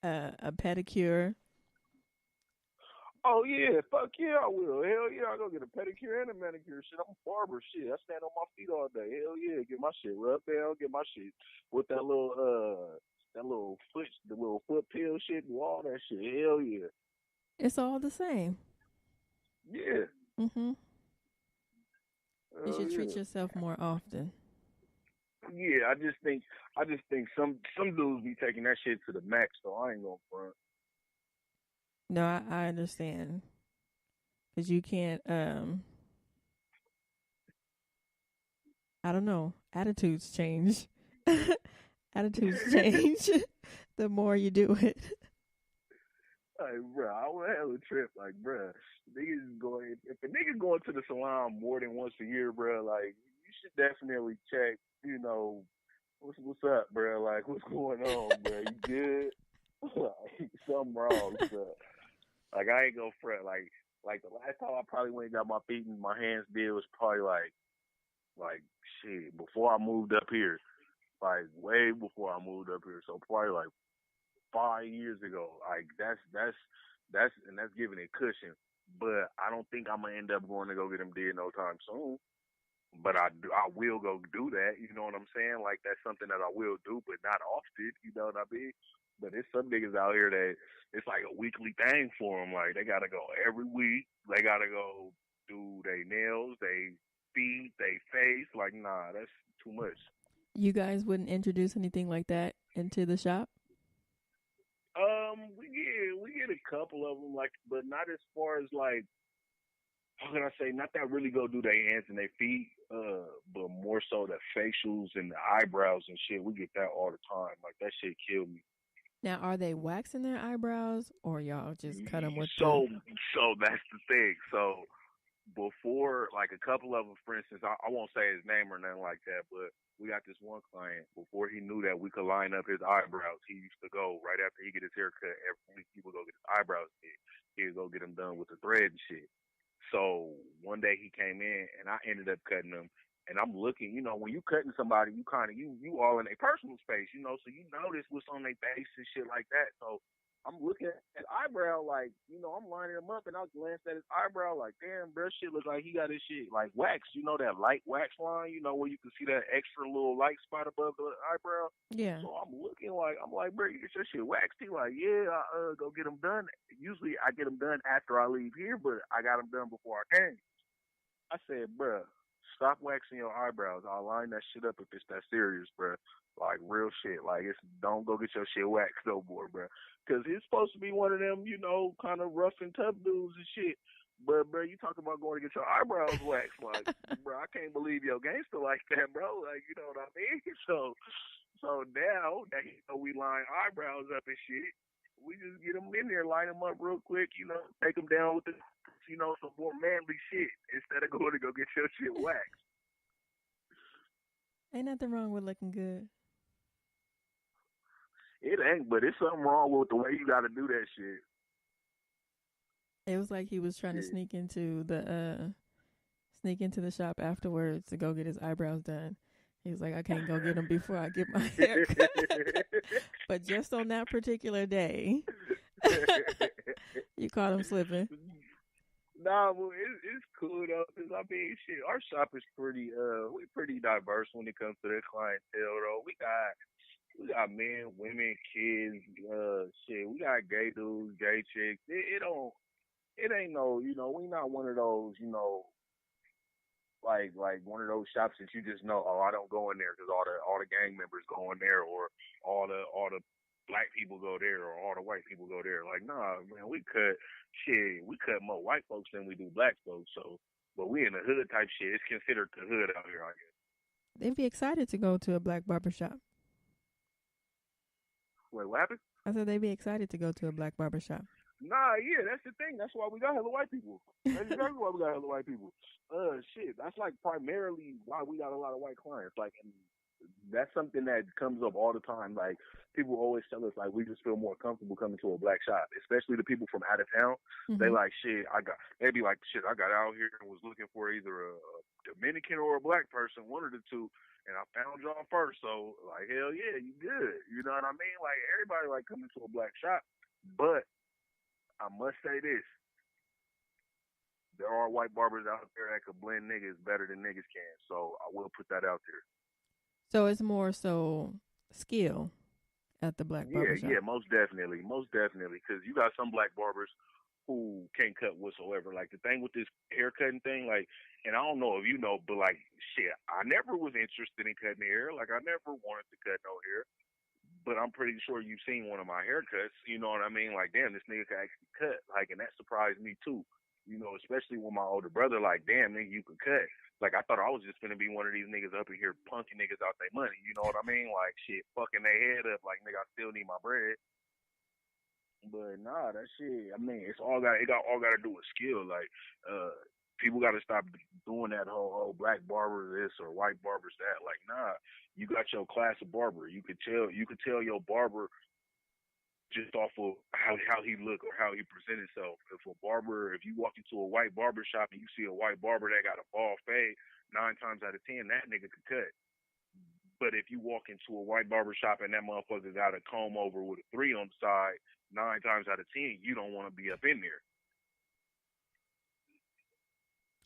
pedicure. Oh yeah, fuck yeah, I will. Hell yeah, I go get a pedicure and a manicure. Shit, I'm a barber. Shit, I stand on my feet all day. Hell yeah, get my shit rubbed down, get my shit with the little foot pill shit and all that shit. Hell yeah, It's all the same. yeah, Mhm. You hell should treat yeah, yourself more often. yeah. I just think some dudes be taking that shit to the max. So I ain't gonna front. No, I understand. Because you can't. I don't know. Attitudes change. Attitudes change the more you do it. Like, bro, I would have a trip. Like, bro, niggas going. If a nigga going to the salon more than once a year, bro, like you should definitely check. You know, what's up, bro? Like, what's going on, bro? You good? Like, something wrong, bro. Like, I ain't gonna fret. Like the last time I probably went and got my feet and my hands did was probably like shit before I moved up here. Like way before I moved up here. So probably like 5 years ago. Like that's giving it cushion. But I don't think I'm gonna end up going to go get them did no time soon. But I will go do that. You know what I'm saying? Like that's something that I will do, but not often. You know what I mean? But there's some niggas out here that it's like a weekly thing for them. Like they gotta go every week. They gotta go do their nails, they feet, they face. Like nah, that's too much. You guys wouldn't introduce anything like that into the shop? We get a couple of them, like, but not as far as like how can I say, not that really go do their hands and their feet, but more so the facials and the eyebrows and shit. We get that all the time. Like that shit kill me. Now, are they waxing their eyebrows or y'all just cut them with the? So so that's the thing. So before, like a couple of them, for instance, I won't say his name or nothing like that, but we got this one client. Before he knew that we could line up his eyebrows, he used to go right after he get his hair cut. Every week he would go get his eyebrows did. He would go get them done with the thread and shit. So one day he came in and I ended up cutting them. And I'm looking, when you cutting somebody, you kind of you all in a personal space, so you notice what's on their face and shit like that. So I'm looking at eyebrow like, I'm lining him up and I glanced at his eyebrow like, damn, bro, shit looks like he got his shit like wax. You know that light wax line, where you can see that extra little light spot above the eyebrow. Yeah. So I'm like, bro, you get your shit waxed. He like, yeah, I go get them done. Usually I get them done after I leave here, but I got them done before I came. I said, bro, stop waxing your eyebrows. I'll line that shit up if it's that serious, bro. Like real shit. Like it's don't go get your shit waxed no more, bro. Cause he's supposed to be one of them, kind of rough and tough dudes and shit. But bro, you talking about going to get your eyebrows waxed? Like, bro, I can't believe your gangster like that, bro. Like, you know what I mean? So now that we line eyebrows up and shit, we just get them in there, line them up real quick, take them down with the some more manly shit instead of going to go get your shit waxed. Ain't nothing wrong with looking good. It ain't, but it's something wrong with the way you got to do that shit. It was like he was trying to Yeah. sneak into the shop afterwards to go get his eyebrows done. He was like, I can't go get them before I get my hair cut. But just on that particular day, you caught him slipping. Nah, well, it's cool though. Cause I mean, shit, our shop is we pretty diverse when it comes to the clientele though. We got men, women, kids, shit. We got gay dudes, gay chicks. It ain't no, we not one of those, like one of those shops that you just know. Oh, I don't go in there because all the gang members go in there, or all the black people go there, or all the white people go there. Like, nah, man, we cut more white folks than we do black folks. So, but we in the hood type shit. It's considered the hood out here, I guess. They'd be excited to go to a black barbershop. Wait, what happened? I said they'd be excited to go to a black barbershop. Nah, yeah, that's the thing. That's why we got hella white people. That's exactly why we got hella white people. Shit, that's like primarily why we got a lot of white clients. Like, and that's something that comes up all the time. Like, people always tell us like we just feel more comfortable coming to a black shop, especially the people from out of town. They Mm-hmm. like shit. They be like shit. I got out here and was looking for either a Dominican or a black person, one of the two. And I found y'all first, so like hell yeah, you good. You know what I mean? Like everybody like coming to a black shop, but I must say this: there are white barbers out there that can blend niggas better than niggas can. So I will put that out there. So it's more so skill at the black Yeah, barbershop. yeah, most definitely. Because you got some black barbers who can't cut whatsoever. Like the thing with this haircutting thing, like, and I don't know if you know, but like, shit, I never was interested in cutting hair. Like, I never wanted to cut no hair. But I'm pretty sure you've seen one of my haircuts. You know what I mean? Like, damn, this nigga can actually cut. Like, and that surprised me too. Especially with my older brother, like, damn, nigga, you could cut. Like, I thought I was just gonna be one of these niggas up in here punking niggas out their money. You know what I mean? Like, shit, fucking their head up. Like, nigga, I still need my bread. But nah, that shit. I mean, it got all got to do with skill. Like, people got to stop doing that whole black barber this or white barbers that. Like, nah, you got your class of barber. You could tell your barber just off of how he look or how he present himself. If you walk into a white barber shop and you see a white barber that got a bald fade, 9 times out of 10 that nigga could cut. But if you walk into a white barber shop and that motherfucker got a comb over with a 3 on the side, 9 times out of 10 you don't want to be up in there.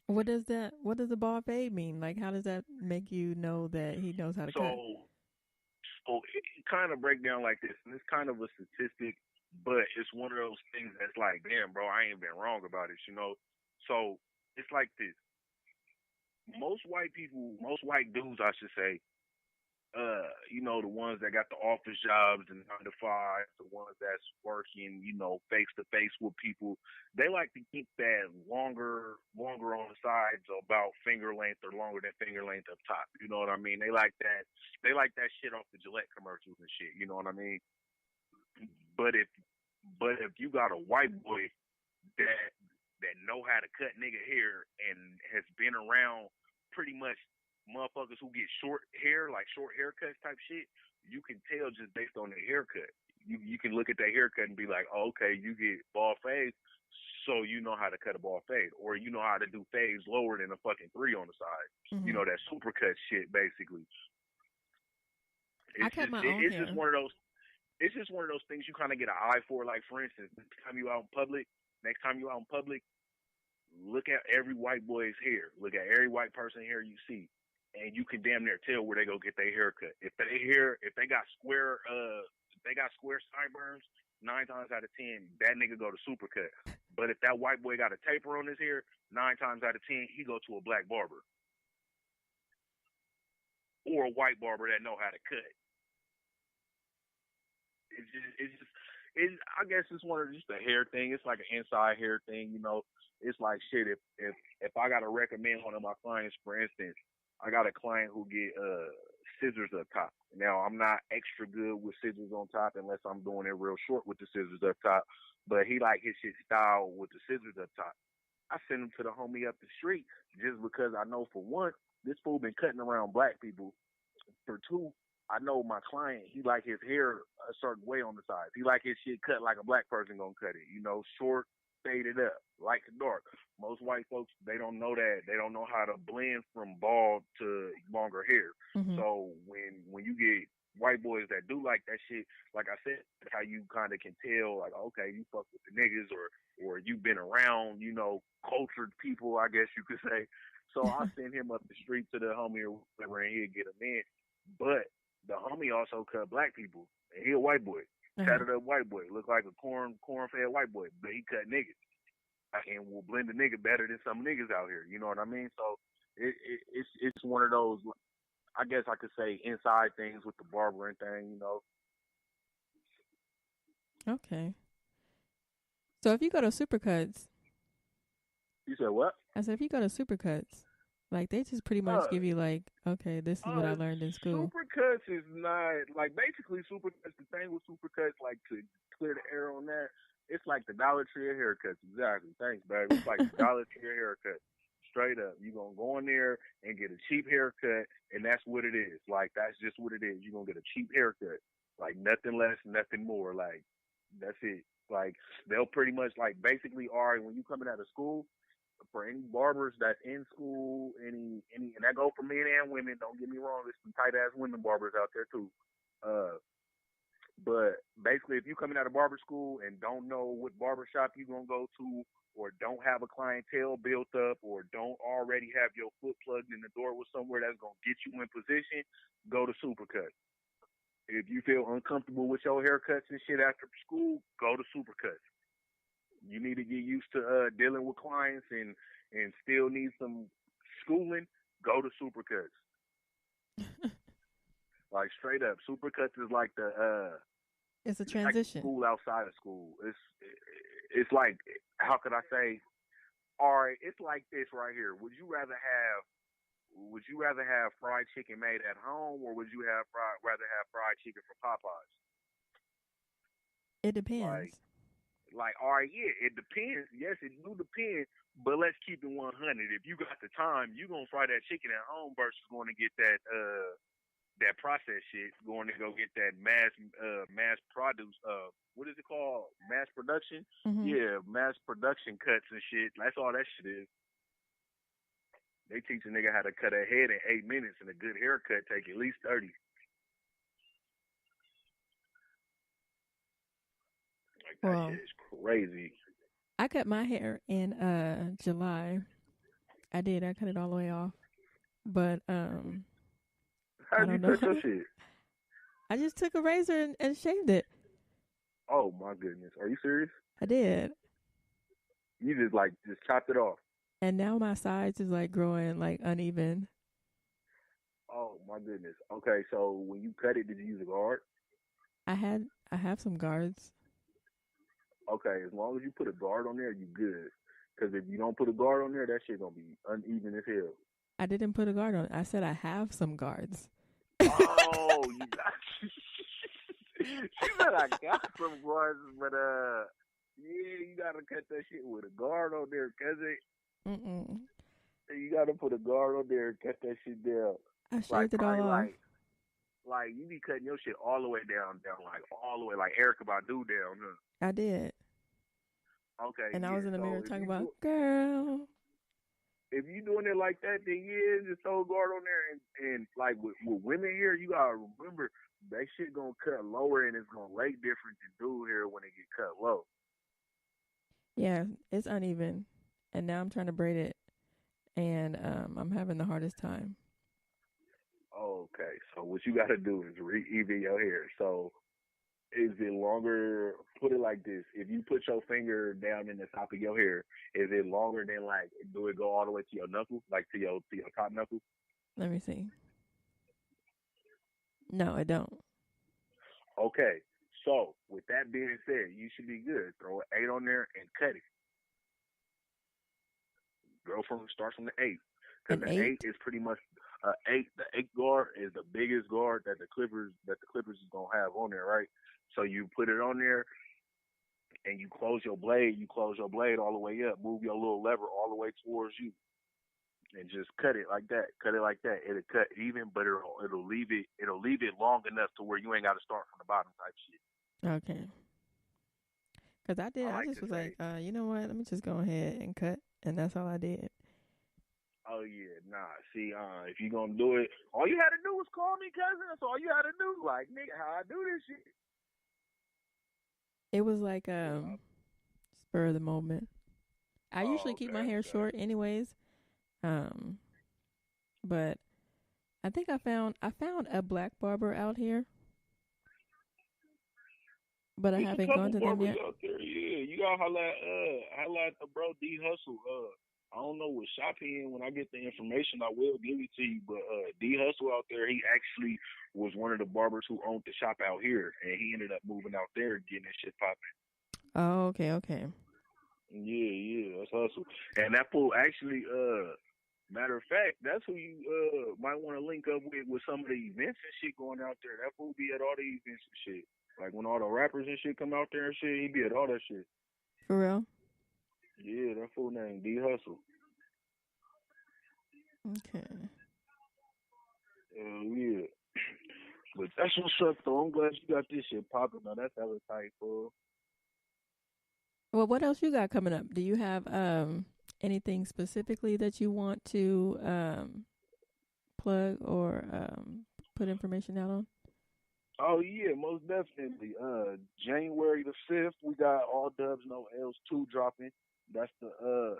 What does the bald fade mean? Like, how does that make you know that he knows how to cut? So it kind of break down like this, and it's kind of a statistic, but it's one of those things that's like, damn, bro, I ain't been wrong about it, So it's like this. Most white dudes, I should say, the ones that got the office jobs and 9 to 5, the ones that's working, face to face with people, they like to keep that longer on the sides, about finger length or longer than finger length up top. You know what I mean? They like that shit off the Gillette commercials and shit. You know what I mean? But if you got a white boy that know how to cut nigga hair and has been around pretty much motherfuckers who get short hair, like short haircuts type shit, you can tell just based on their haircut. You can look at their haircut and be like, oh, okay, you get bald fades, so you know how to cut a bald fade, or you know how to do fades lower than a fucking 3 on the side. Mm-hmm. That super cut shit, basically. I cut my own hair. Just one of those. It's just one of those things you kind of get an eye for. Like, for instance, next time you out in public, look at every white boy's hair. Look at every white person hair you see. And you can damn near tell where they go get their hair cut. If they got square sideburns, 9 times out of 10 that nigga go to supercut. But if that white boy got a taper on his hair, 9 times out of 10 he go to a black barber or a white barber that know how to cut. I guess it's one of just a hair thing. It's like an inside hair thing, It's like shit. If I gotta recommend one of my clients, for instance. I got a client who get scissors up top. Now, I'm not extra good with scissors on top unless I'm doing it real short with the scissors up top, but he like his shit style with the scissors up top. I send him to the homie up the street just because I know, for one, this fool been cutting around black people. For two, I know my client, he like his hair a certain way on the sides. He like his shit cut like a black person gonna cut it, short, faded up, light to dark. Most white folks, they don't know that. They don't know how to blend from bald to longer hair. Mm-hmm. So when you get white boys that do like that shit, like I said, how you kind of can tell, like, okay, you fuck with the niggas, or you been around, cultured people, I guess you could say. So I send him up the street to the homie or whatever, and he'll get him in. But the homie also cut black people, and he a white boy. Tatted up white boy, look like a corn-fed white boy, but he cut niggas and will blend a nigga better than some niggas out here. You know what I mean? So it's one of those, I guess I could say, inside things with the barbering thing. Okay. So if you go to Supercuts, you said what? I said if you go to Supercuts, like, they just pretty much give you like, okay, this is what I learned in school. Supercuts is not, like, basically Supercuts, the thing with Supercuts, like, to clear the air on that, it's like the Dollar Tree of haircuts. Exactly. Thanks, baby. It's like the Dollar Tree of haircuts. Straight up. You're going to go in there and get a cheap haircut, and that's what it is. Like, that's just what it is. You're going to get a cheap haircut. Like, nothing less, nothing more. Like, that's it. Like, they'll pretty much, like, basically, all right, when you coming out of school, for any barbers that's in school, any, and that go for men and women. Don't get me wrong, there's some tight ass women barbers out there too. But basically, if you coming out of barber school and don't know what barbershop you're gonna go to, or don't have a clientele built up, or don't already have your foot plugged in the door with somewhere that's gonna get you in position, go to Supercut. If you feel uncomfortable with your haircuts and shit after school, go to Supercuts. You need to get used to dealing with clients and still need some schooling, go to Supercuts. Like, straight up, Supercuts is like it's a transition. Like school outside of school. It's like, how could I say? All right, it's like this right here. Would you rather have fried chicken made at home, or would you rather have fried chicken from Popeyes? It Like, depends. all right, yeah, it depends. Yes, it do depend. But let's keep it 100. If you got the time, you gonna fry that chicken at home versus going to get that processed shit. Going to go get that mass produce. What is it called? Mass production. Hmm. Yeah, mass production cuts and shit. That's all that shit is. They teach a nigga how to cut a head in 8 minutes, and a good haircut take at least 30. Like that Well, shit is crazy. I cut my hair in July. I did. I cut it all the way off. But I How'd you don't know. cut your shit? I just took a razor and shaved it. Oh my goodness, are you serious? I did. You just chopped it off. And now my sides is like growing like uneven. Oh my goodness. Okay, so when you cut it, did you use a guard? I have some guards. Okay, as long as you put a guard on there, you good. Because if you don't put a guard on there, that shit gonna be uneven as hell. I didn't put a guard on. I said I have some guards. Oh, you got. She said I got some guards, but yeah, you gotta cut that shit with a guard on there, cause Mm-mm. you gotta put a guard on there and cut that shit down. I Like shaved it all probably off. like you be cutting your shit all the way down, like all the way, like Erica Badu down, huh? I did. Okay, And I was yeah. in the mirror So if talking you about, do girl. if you doing it like that, then yeah, just throw a guard on there. And like with women here, you gotta remember that shit gonna cut lower and it's gonna lay different than dude here when it get cut low. Yeah, it's uneven. And now I'm trying to braid it. And I'm having the hardest time. Okay, so what you gotta do is re-even your hair. So is it longer? Put it like this: if you put your finger down in the top of your hair, is it longer than like? Do it go all the way to your knuckles, like to your top knuckles? Let me see. No, I don't. Okay. So with that being said, you should be good. Throw an 8 on there and cut it. Go from start from the 8, because An the 8 8? is pretty much 8. The 8 guard is the biggest guard that the Clippers is gonna have on there, right? So you put it on there and you close your blade. You close your blade all the way up. Move your little lever all the way towards you, and just cut it like that. Cut it like that. It'll cut even, but it'll leave it long enough to where you ain't got to start from the bottom type shit. Okay. Because I did. I I like just to was like, say, you know what? Let me just go ahead and cut. And that's all I did. oh yeah, nah. See, if you gonna do it, all you had to do was call me, cousin. That's all you had to do. Like, nigga, how I do this shit. It was like Cause spur of the moment. I usually oh, keep my okay, hair okay. short anyways. Um, but I found a black barber out here, but I It's a haven't gone couple to them barbers yet. out there. Yeah, you gotta holla at the bro D Hustle. I don't know what shop he in. When I get the information, I will give it to you. But D Hustle out there, he actually was one of the barbers who owned the shop out here, and he ended up moving out there and getting his shit popping. Oh, okay, okay. Yeah, yeah, that's Hustle. And that fool actually, matter of fact, that's who you might want to link up with some of the events and shit going out there. That fool be at all the events and shit. Like when all the rappers and shit come out there and shit, he be at all that shit. For real? Yeah, that full name D Hustle. Okay. Yeah. But that's what's up though. I'm glad you got this shit popping. Now that's hella tight, fool. Well, what else you got coming up? Do you have anything specifically that you want to plug or put information out on? Oh yeah, most definitely. January the 5th, we got All Dubs No L's 2 dropping. That's the uh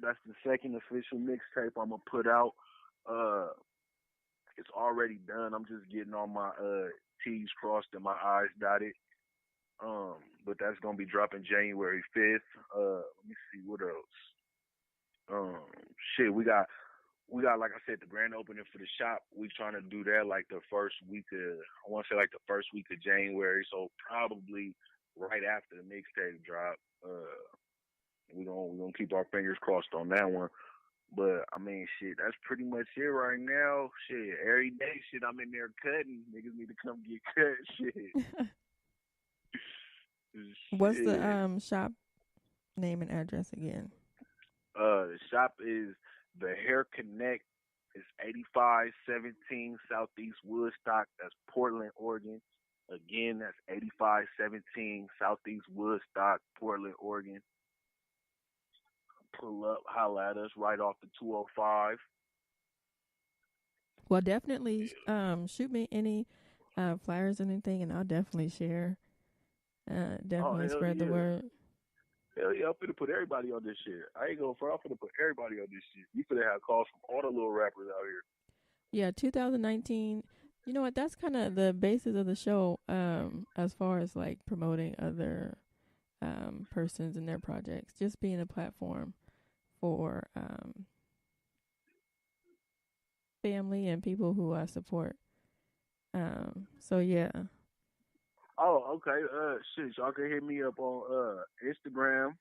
that's the second official mixtape I'm gonna put out. Uh it's already done. I'm just getting all my T's crossed and my I's dotted. But that's gonna be dropping January 5th. Let me see what else. Um, shit, we got like I said, the grand opening for the shop. We trying to do that like the first week of, I want to say like the first week of January. So probably right after the mixtape drop. We we're gonna keep our fingers crossed on that one. But I mean, shit, that's pretty much it right now. Shit, every day, shit, I'm in there cutting. Niggas need to come get cut. Shit, What's the shit. shop name and address again? The shop is the Hair Connect. It's 8517 Southeast Woodstock. That's Portland, Oregon. Again, that's 8517 Southeast Woodstock, Portland, Oregon. Pull up, holla at us right off the 205. Well, definitely shoot me any flyers or anything, and I'll definitely share. Oh, Definitely hell spread the yeah. word. Hell yeah, I'm finna put everybody on this shit. I ain't gonna front, I'm finna put everybody on this shit. You finna have calls from all the little rappers out here. Yeah, 2019. You know what? That's kind of the basis of the show. As far as like promoting other persons and their projects, just being a platform for family and people who I support. So yeah. Oh, okay. Shit, y'all can hit me up on Instagram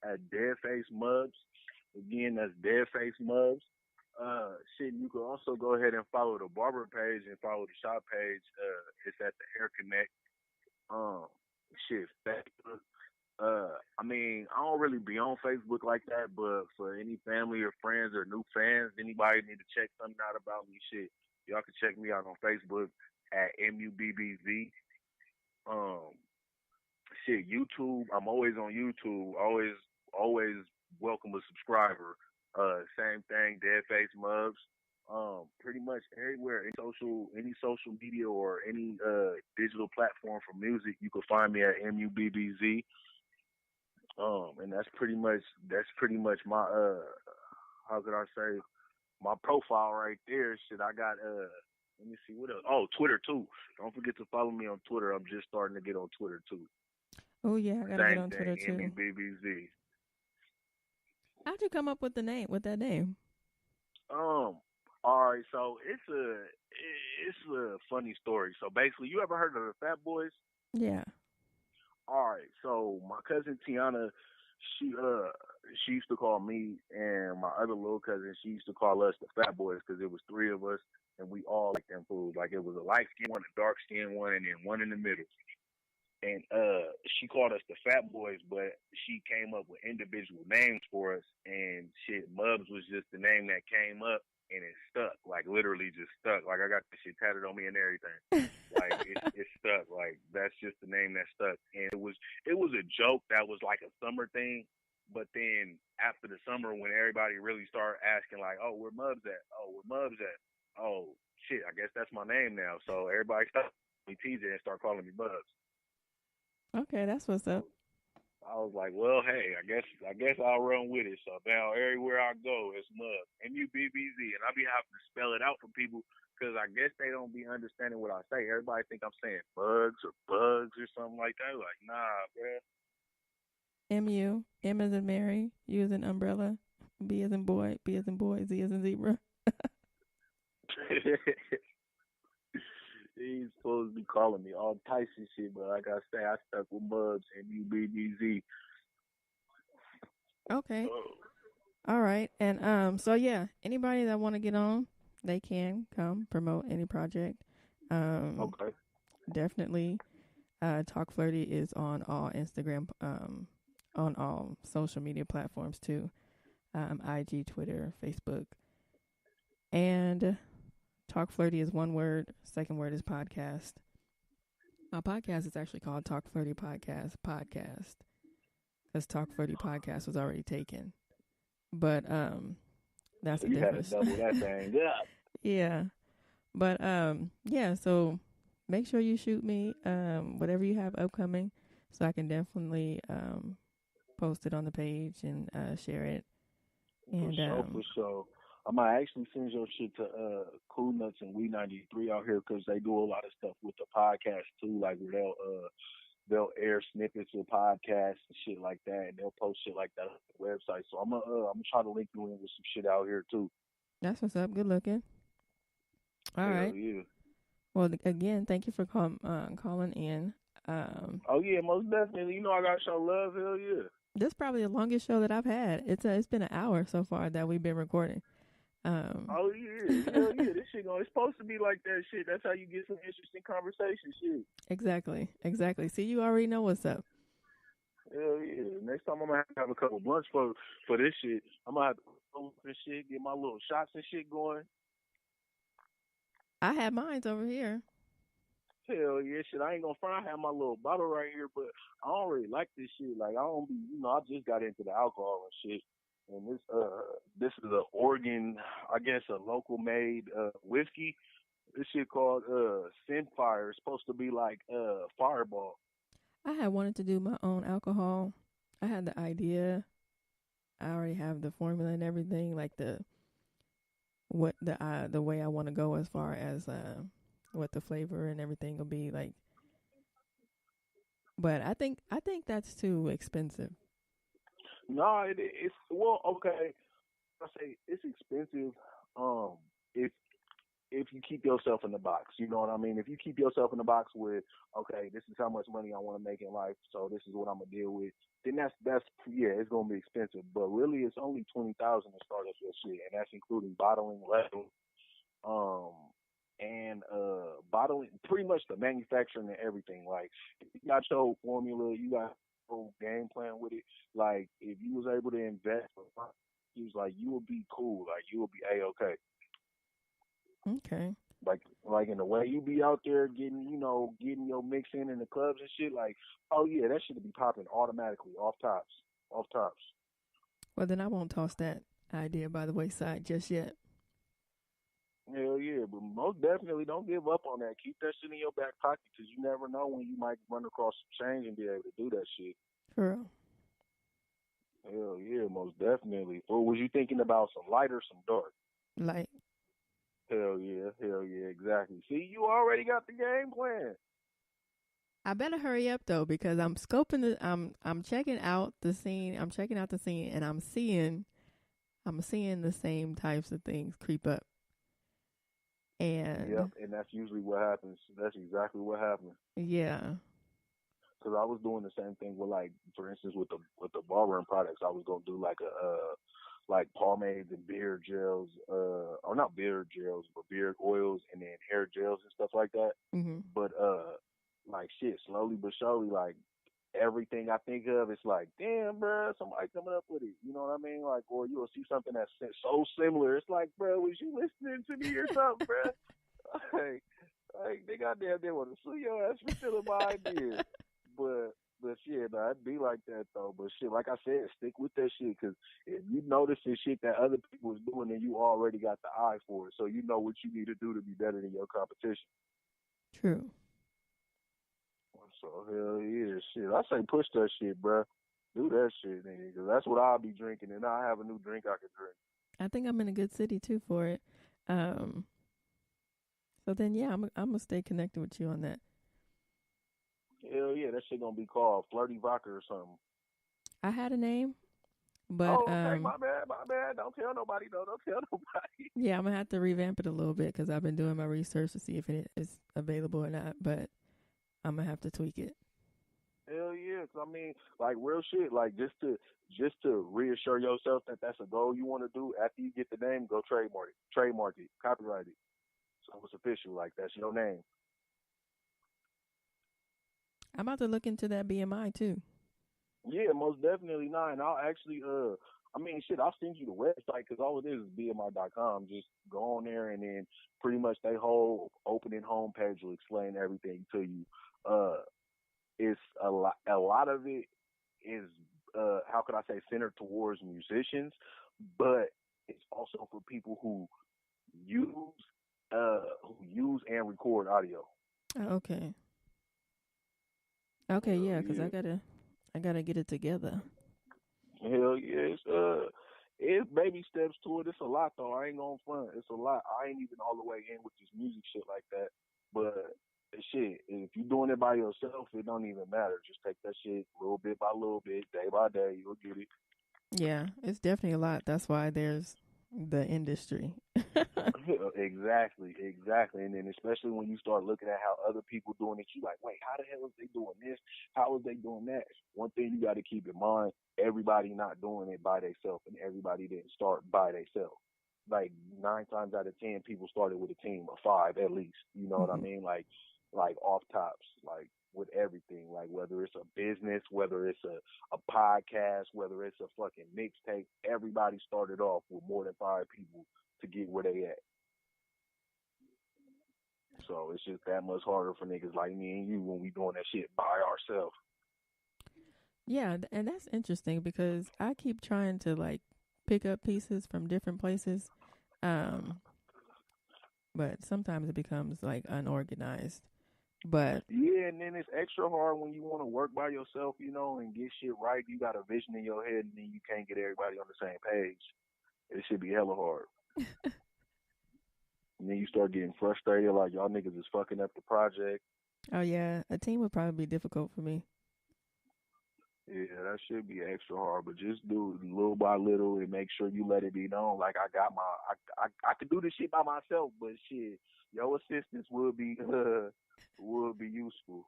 at Deadface Mubbz. Again, that's Deadface Mubbz. Shit, you can also go ahead and follow the barber page and follow the shop page. It's at the Hair Connect. Um, shit, Facebook. I mean, I don't really be on Facebook like that, but for any family or friends or new fans, anybody need to check something out about me, shit, y'all can check me out on Facebook at MUBBZ. Um, shit, YouTube. I'm always on YouTube. Always welcome a subscriber. Same thing. Deadface Mubbz. Pretty much everywhere, any social media or any digital platform for music, you can find me at MUBBZ. And that's pretty much my how could I say, my profile right there. Shit, I got let me see what else. Oh, Twitter too. Don't forget to follow me on Twitter. I'm just starting to get on Twitter too. Oh yeah, I gotta get Same on thing, Twitter too. MUBBZ. How'd you come up with the name? With that name? All right. So it's a funny story. So basically, you ever heard of the Fat Boys? Yeah. All right. So my cousin Tiana, she she used to call me and my other little cousin. She used to call us the Fat Boys because it was three of us and we all like them fools. Like it was a light skinned one, a dark skinned one, and then one in the middle. And she called us the Fat Boys, but she came up with individual names for us. And shit, Mubbz was just the name that came up, and it stuck. Like literally, just stuck. Like I got this shit tatted on me and everything. Like it stuck. Like that's just the name that stuck. And it was a joke that was like a summer thing. But then after the summer, when everybody really started asking, like, "Oh, where Mubbz at? Oh, where Mubbz at? Oh, shit, I guess that's my name now." So everybody stopped me TJ and start calling me Mubbz. Okay, that's what's up. I was like, well, hey, I guess I'll run with it. So now everywhere I go, it's Mubbz, MUBBZ, and I be having to spell it out for people because I guess they don't be understanding what I say. Everybody think I'm saying bugs or bugs or something like that. Like, nah, bruh. M as in Mary, U as in umbrella, B as in boy, B as in boy, Z as in zebra. He's supposed to be calling me all types of shit, but like I say, I stuck with Mubbz, MUBBZ. Okay. Oh, All right. And so yeah, anybody that want to get on, they can come promote any project. okay. Definitely Talk Flirty is on all Instagram on all social media platforms too. IG, Twitter, Facebook. And Talk Flirty is one word. Second word is podcast. My podcast is actually called Talk Flirty Podcast because Talk Flirty Podcast was already taken. But that's a You had to difference. double that thing up. Yeah. But yeah, so make sure you shoot me whatever you have upcoming so I can definitely post it on the page and share it. And For sure. I might actually send your shit to Cool Nuts and We 93 out here because they do a lot of stuff with the podcast too. Like they'll air snippets of podcasts and shit like that, and they'll post shit like that on the website. So I'm gonna try to link you in with some shit out here too. that's what's up. Good looking. All Hell right. yeah. Well, again, thank you for calling in. Oh yeah, most definitely. You know I got your love. Hell yeah. This is probably the longest show that I've had. It's been an hour so far that we've been recording. Oh yeah, hell yeah, this shit going. It's supposed to be like that shit. That's how you get some interesting conversation shit. Exactly. See, you already know what's up. Hell yeah. Next time I'm gonna have to have a couple blunts for this shit. I'm gonna have to go and shit, get my little shots and shit going. I have mines over here. Hell yeah, shit. I ain't gonna front. I have my little bottle right here, but I don't really like this shit. Like I don't be, I just got into the alcohol and shit. And this is a Oregon, I guess a local made whiskey. This shit called Sinfire. It's supposed to be like Fireball. I had wanted to do my own alcohol. I had the idea. I already have the formula and everything, like the way I want to go as far as what the flavor and everything will be like. But I think that's too expensive. No, it's well, okay. I say it's expensive. If you keep yourself in the box, you know what I mean. If you keep yourself in the box with, okay, this is how much money I want to make in life, so this is what I'm gonna deal with. Then that's yeah, it's gonna be expensive. But really, it's only 20,000 to start up your shit, and that's including bottling, leveling, um, and bottling, pretty much the manufacturing and everything. Like you got your whole formula, you got whole game plan with it. Like if you was able to invest, he was like, you will be cool. Like you will be a-okay. Okay. Like in the way you be out there getting your mix in the clubs and shit. Like, oh yeah, that should be popping automatically off tops. Well, then I won't toss that idea by the wayside just yet. Hell yeah, but most definitely don't give up on that. Keep that shit in your back pocket because you never know when you might run across some change and be able to do that shit. For real. Hell yeah, most definitely. Or was you thinking about some light or some dark? Light. Hell yeah, exactly. See, you already got the game plan. I better hurry up though because I'm scoping I'm checking out the scene. I'm checking out the scene and I'm seeing the same types of things creep up. And yep, and that's usually what happens. That's exactly what happened. Yeah. Because I was doing the same thing with, like, for instance, with the barbering products. I was gonna do like like pomades and beard gels, or not beard gels, but beard oils and then hair gels and stuff like that. Mm-hmm. But like shit, slowly but surely, like everything I think of, it's like, damn, bro, somebody coming up with it. You know what I mean? Like, or you'll see something that's so similar. It's like, bro, was you listening to me or something, bro? Like they goddamn, they want to sue your ass for stealing my idea. But shit, no, I'd be like that though. But shit, like I said, stick with that shit because if you notice the shit that other people is doing, then you already got the eye for it. So you know what you need to do to be better than your competition. True. So hell yeah, shit. I say push that shit, bro. Do that shit, nigga. Cause that's what I'll be drinking, and I have a new drink I can drink. I think I'm in a good city too for it. So then, yeah, I'm gonna stay connected with you on that. Hell yeah, that shit gonna be called Flirty Vodka or something. I had a name, but okay, my bad. Don't tell nobody though. Don't tell nobody. Yeah, I'm gonna have to revamp it a little bit because I've been doing my research to see if it is available or not. But I'm gonna have to tweak it. Hell yeah, 'cause I mean, like real shit, like just to reassure yourself that that's a goal you want to do. After you get the name, go trademark it, copyright it, so it's official. Like that's your name. I'm about to look into that BMI too. Yeah, most definitely not. And I'll actually, I mean, shit, I'll send you the website because all it is BMI.com. Just go on there and then pretty much they whole opening homepage will explain everything to you. It's a lot of it is, how could I say, centered towards musicians, but it's also for people who use and record audio. Okay. Okay, yeah, because I gotta get it together. Hell yeah, it's baby steps to it. It's a lot though. I ain't gonna front. It's a lot. I ain't even all the way in with this music shit like that. But shit, if you're doing it by yourself, it don't even matter. Just take that shit little bit by little bit, day by day. You'll get it. Yeah, it's definitely a lot. That's why there's the industry. Exactly. And then especially when you start looking at how other people doing it, you like, wait, how the hell is they doing this? How is they doing that? One thing you got to keep in mind: everybody not doing it by themselves, and everybody didn't start by themselves. Like 9 times out of 10, people started with a team of 5 at least. You know what I Hmm. mean? Like off tops, like with everything, like whether it's a business, whether it's a podcast, whether it's a fucking mixtape, everybody started off with more than 5 people to get where they at. So it's just that much harder for niggas like me and you when we doing that shit by ourselves. Yeah, and that's interesting because I keep trying to like pick up pieces from different places, um, but sometimes it becomes like unorganized. But Yeah, and then it's extra hard when you want to work by yourself, you know, and get shit right. You got a vision in your head, and then you can't get everybody on the same page. It should be hella hard. And then you start getting frustrated, like y'all niggas is fucking up the project. oh yeah, a team would probably be difficult for me. Yeah, that should be extra hard, but just do it little by little and make sure you let it be known. Like I got my, I could do this shit by myself, but shit, your assistance would be would be useful.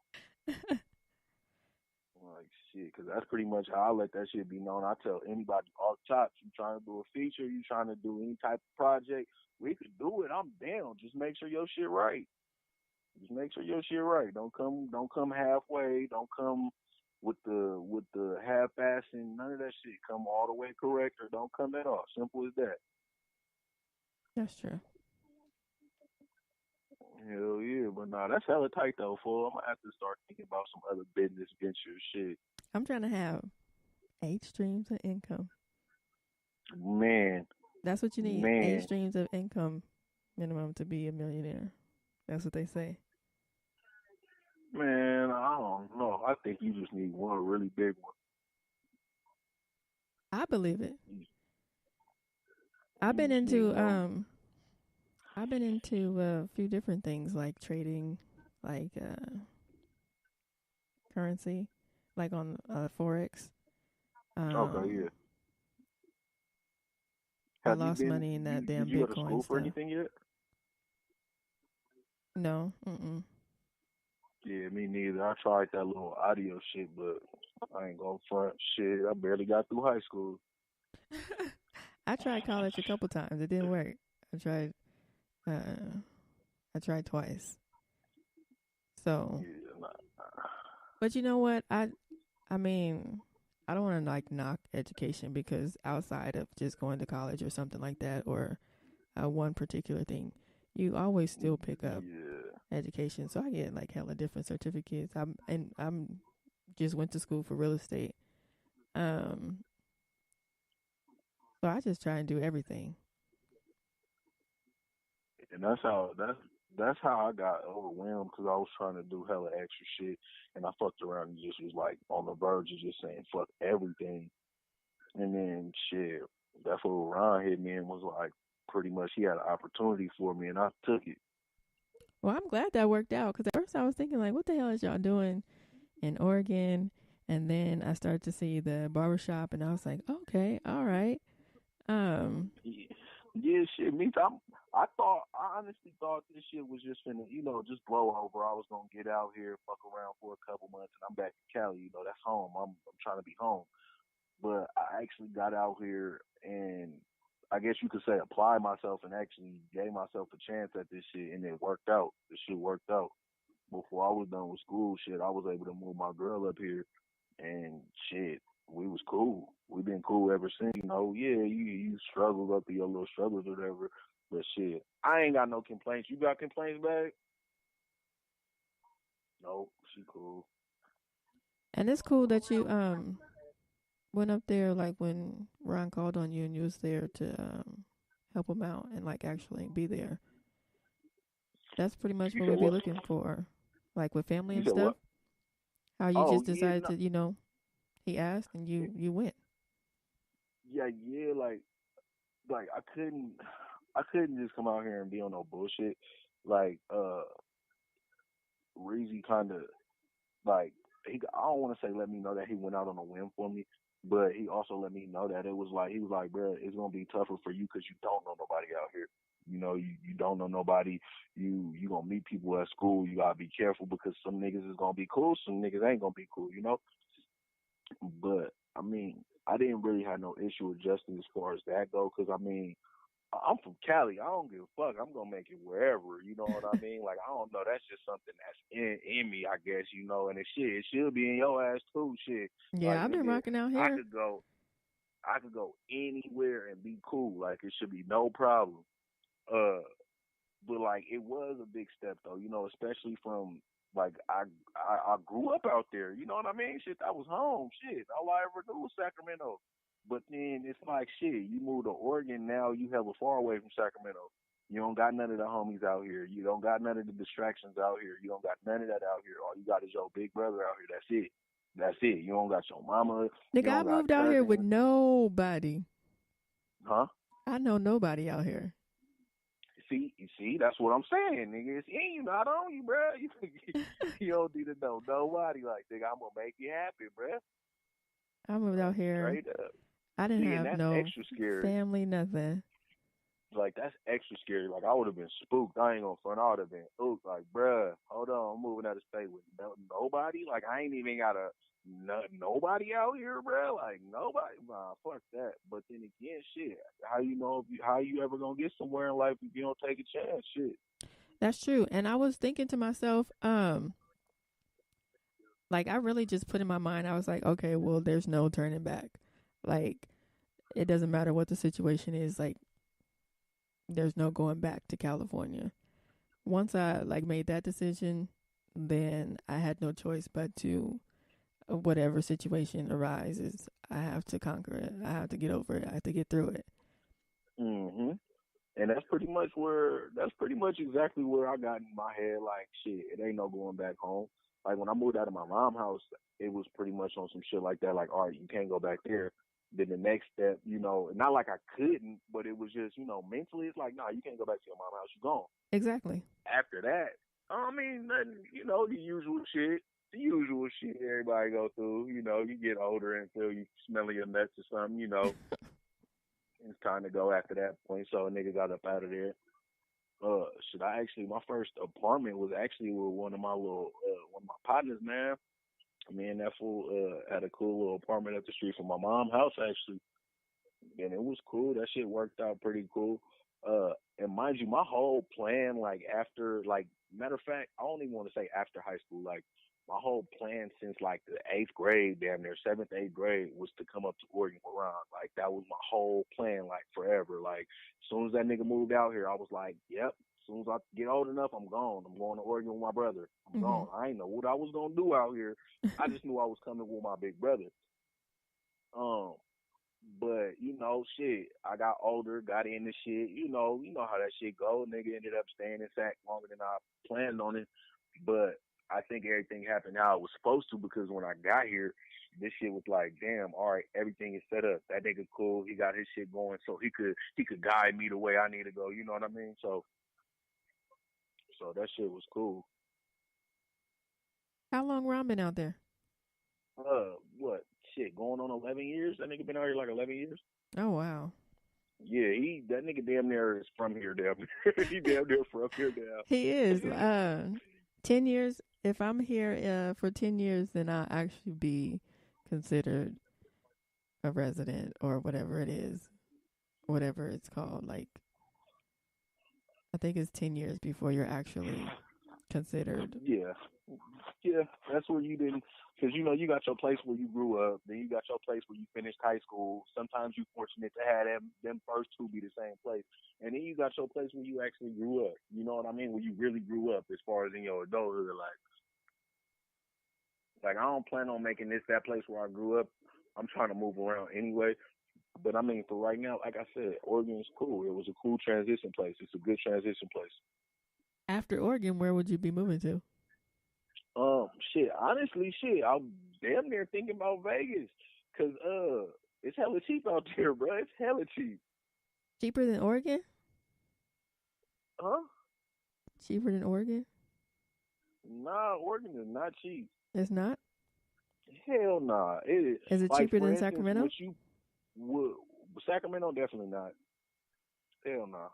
Like shit, because that's pretty much how I let that shit be known. I tell anybody off top, you trying to do a feature, you trying to do any type of project, we could do it. I'm down. Just make sure your shit right. Just make sure your shit right. Don't come halfway. Don't come with the half assing. None of that shit. Come all the way correct or don't come at all. Simple as that. That's true. Hell yeah, but nah, that's hella tight though, fool. I'm gonna have to start thinking about some other business ventures shit. I'm trying to have 8 streams of income. Man, That's what you need. Eight man, streams of income minimum to be a millionaire. That's what they say. man, I don't know. I think you just need one really big one. I believe it. You, I've you been just need into one. I've been into a few different things like trading, like currency, like on forex. Okay, yeah. Um, I Have you lost been? money in that Did damn you go to Bitcoin school for stuff. anything yet? No, mm-mm. Yeah, me neither. I tried that little audio shit, but I ain't gonna front shit. I barely got through high school. I tried college a couple times. It didn't work. I tried. Uh, I tried twice. So, Yeah, nah. but you know what? I mean, I don't want to like knock education because outside of just going to college or something like that, or one particular thing, you always still pick up Yeah. education. So I get like hella different certificates. I'm just went to school for real estate. Um, so I just try and do everything. And that's how I got overwhelmed because I was trying to do hella extra shit, and I fucked around and just was like on the verge of just saying fuck everything. And then shit, that fool Ron hit me and was like, pretty much he had an opportunity for me, and I took it. Well, I'm glad that worked out because at first I was thinking like, what the hell is y'all doing in Oregon? And then I started to see the barbershop, and I was like, okay, all right. Um, Yeah, yeah, shit. Me, I honestly thought this shit was just finna, just blow over. I was gonna get out here, fuck around for a couple months, and I'm back in Cali. That's home. I'm trying to be home. But I actually got out here and I guess you could say apply myself and actually gave myself a chance at this shit, and it worked out. The shit worked out. Before I was done with school, shit, I was able to move my girl up here, and shit, we was cool. We been cool ever since. Yeah, you struggle up to your little struggles or whatever, but shit, I ain't got no complaints. You got complaints, babe? No, she cool. and it's cool that you went up there like when Ron called on you and you was there to help him out and like actually be there. That's pretty much You what said we be what? looking for, like with family You and said stuff. what? How you Oh just yeah, decided no, to, he asked and you went. yeah, like I couldn't just come out here and be on no bullshit. Like Reezy kind of like I don't want to say let me know that he went out on a whim for me, But he also let me know that it was like, he was like, bro, it's gonna be tougher for you because you don't know nobody out here. You know, you don't know nobody. You gonna meet people at school. You gotta be careful because some niggas is gonna be cool, some niggas ain't gonna be cool. You know. But I mean, I didn't really have no issue adjusting as far as that go, because I mean, I'm from Cali. I don't give a fuck. I'm gonna make it wherever. You know what I mean? Like, I don't know. That's just something that's in me, I guess. You know, and it should be in your ass too. Shit, Yeah, like I've been nigga, rocking out I here. could go, I could go anywhere and be cool. Like, it should be no problem. Uh, but like, it was a big step though. You know, especially from like, I grew up out there. You know what I mean? Shit, that was home. Shit, all I ever knew was Sacramento. But then it's like, shit, you move to Oregon now, you hella far away from Sacramento. You don't got none of the homies out here. You don't got none of the distractions out here. You don't got none of that out here. All you got is your big brother out here. That's it. That's it. You don't got your mama. You Nigga, I don't got moved out here with cousins. nobody. Huh? I know nobody out here. See, that's what I'm saying, nigga. It's in you, not on you, bro. You don't need to know nobody. Like, nigga, I'm gonna make you happy, bro. I moved out Like, here. straight up. I didn't See, and have that's no extra scary. family, nothing. Like, that's extra scary. Like, I would have been spooked. I ain't gonna front. I would have been spooked. Like, bruh, hold on, I'm moving out of state with nobody. Like, I ain't even got nobody out here, bruh. Like, nobody. Nah, fuck that. But then again, shit. How you know how you ever gonna get somewhere in life if you don't take a chance? Shit. That's true. And I was thinking to myself, like I really just put in my mind, I was like, okay, well, there's no turning back. Like, it doesn't matter what the situation is, like there's no going back to California. Once I like made that decision, then I had no choice but to whatever situation arises, I have to conquer it. I have to get over it. I have to get through it. Mm-hmm. And that's pretty much exactly where I got in my head. Like, shit, it ain't no going back home. Like, when I moved out of my mom's house, it was pretty much on some shit like that. Like, all right, you can't go back there. Then the next step, you know, not like I couldn't, but it was just, you know, mentally, it's like, nah, you can't go back to your mom's house. You're gone. Exactly. After that, I mean, nothing, you know, the usual shit. The usual shit everybody go through. You know, you get older and feel you smelling your nuts or something, you know. It's time to go after that point. So a nigga got up out of there. Should I actually? My first apartment was actually with one of my partners, man. Me and that fool had a cool little apartment up the street from my mom's house, actually, and it was cool. That shit worked out pretty cool. And mind you, my whole plan, like after, like, matter of fact, I don't even want to say after high school. Like, my whole plan since like the 8th grade, damn near 7th, 8th grade, was to come up to Oregon with Ron. Like, that was my whole plan, like forever. Like, as soon as that nigga moved out here, I was like, yep. As soon as I get old enough, I'm gone. I'm going to Oregon with my brother. I'm Mm-hmm. gone. I ain't know what I was gonna do out here. I just knew I was coming with my big brother. Um, but you know, shit, I got older, got into shit. You know how that shit go. Nigga ended up staying in Sac longer than I planned on it. But I think everything happened how it was supposed to, because when I got here, this shit was like, damn, all right, everything is set up. That nigga cool. He got his shit going, so he could guide me the way I need to go. You know what I mean? So that shit was cool. How long Ron been out there? What shit going on 11 years? That nigga been out here like 11 years. Oh wow. Yeah, that nigga damn near is from here, damn near. He damn near from here now. He is. 10 years. If I'm here for 10 years, then I'll actually be considered a resident or whatever it is, whatever it's called. Like, I think it's 10 years before you're actually considered. Yeah, yeah, that's where you didn't, because you know you got your place where you grew up, then you got your place where you finished high school. Sometimes you're fortunate to have them first two be the same place, and then you got your place where you actually grew up. You know what I mean? Where you really grew up as far as in your adulthood. Like I don't plan on making this that place where I grew up. I'm trying to move around anyway. But I mean, for right now, like I said, Oregon is cool. It was a cool transition place. It's a good transition place. After Oregon, where would you be moving to? Shit. Honestly, shit. I'm damn near thinking about Vegas, cause it's hella cheap out there, bro. It's hella cheap. Cheaper than Oregon? Huh? Cheaper than Oregon? Nah, Oregon is not cheap. It's not? Hell nah. It is Is it like, cheaper for than instance, Sacramento? what you would Sacramento, definitely not. Hell nah.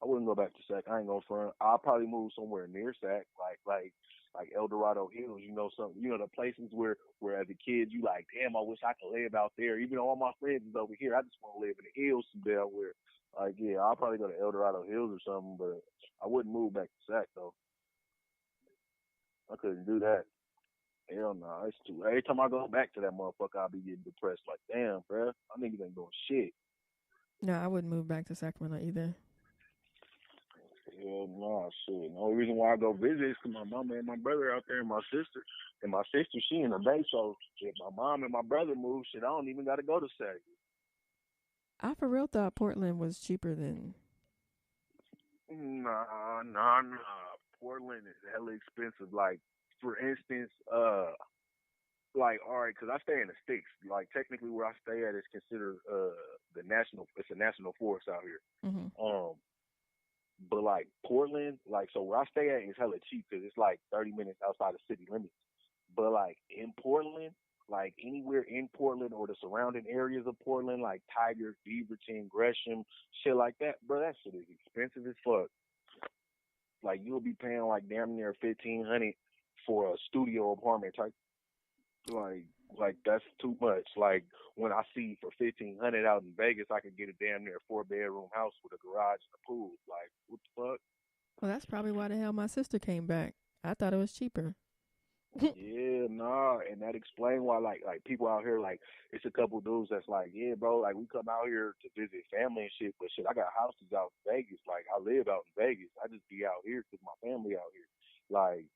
I wouldn't go back to Sac. I ain't gonna front. I'll probably move somewhere near Sac, like El Dorado Hills. The places where as a kid you like, damn, I wish I could live out there. Even though all my friends is over here, I just want to live in the hills somewhere where, like, yeah, I'll probably go to El Dorado Hills or something, but I wouldn't move back to Sac though. I couldn't do that. Hell no, it's too. Every time I go back to that motherfucker, I'll be getting depressed. Like, damn, bruh, I niggas ain't doing shit. No, I wouldn't move back to Sacramento either. Hell no, shit. The only reason why I go visit is because my mama and my brother out there, and my sister. And my sister, she in the Bay, so if my mom and my brother move, shit, I don't even got to go to Sac. I for real thought Portland was cheaper than. Nah. Portland is hella expensive. Like, for instance, like, all right, because I stay in the sticks. Like, technically, where I stay at is considered the national. It's a national forest out here. Mm-hmm. But like Portland, like, so where I stay at is hella cheap because it's like 30 minutes outside the city limits. But like in Portland, like anywhere in Portland or the surrounding areas of Portland, like Tigard, Beaverton, Gresham, shit like that, bro, that shit is expensive as fuck. Like, you'll be paying like damn near $1,500 for a studio apartment type. Like that's too much. Like, when I see for $1,500 out in Vegas, I could get a damn near 4-bedroom house with a garage and a pool. Like, what the fuck? Well, that's probably why the hell my sister came back. I thought it was cheaper. Yeah, nah, and that explains why, like people out here, like, it's a couple dudes that's like, yeah, bro, like, we come out here to visit family and shit, but shit, I got houses out in Vegas. Like, I live out in Vegas. I just be out here because my family out here. Like,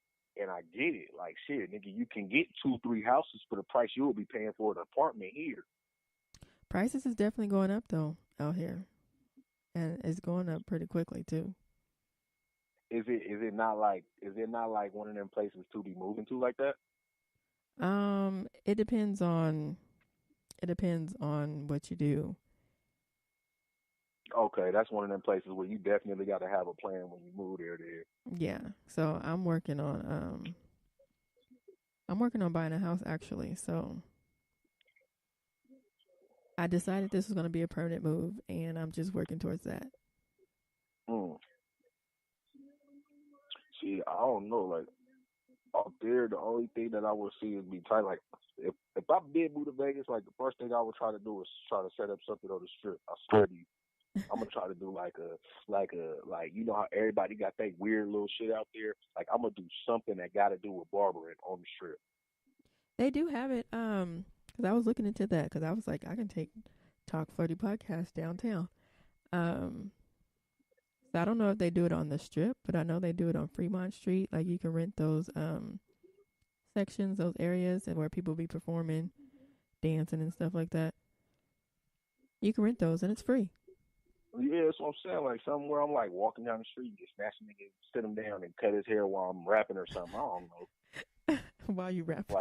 and I get it. Like, shit, nigga, you can get 2, 3 houses for the price you will be paying for an apartment here. Prices is definitely going up though out here, and it's going up pretty quickly too. Is it not like one of them places to be moving to like that? It depends on what you do. Okay, that's one of them places where you definitely got to have a plan when you move there. Yeah. So I'm working on buying a house actually. So I decided this was going to be a permanent move, and I'm just working towards that. Hmm. See, I don't know. Like, out there, the only thing that I would see is be tight. Like, if I did move to Vegas, like, the first thing I would try to do is try to set up something on the strip. I swear to you, I'm gonna try to do like you know how everybody got that weird little shit out there. Like, I'm gonna do something that got to do with barbering on the strip. They do have it. Because I was looking into that because I was like, I can take Talk Flirty podcast downtown. Um, so I don't know if they do it on the strip, but I know they do it on Fremont Street. Like, you can rent those sections, those areas, and where people be performing, dancing and stuff like that. You can rent those, and it's free. Yeah, that's what I'm saying. Like, somewhere I'm like walking down the street, just snatch a nigga, sit him down, and cut his hair while I'm rapping or something. I don't know. While you rapping.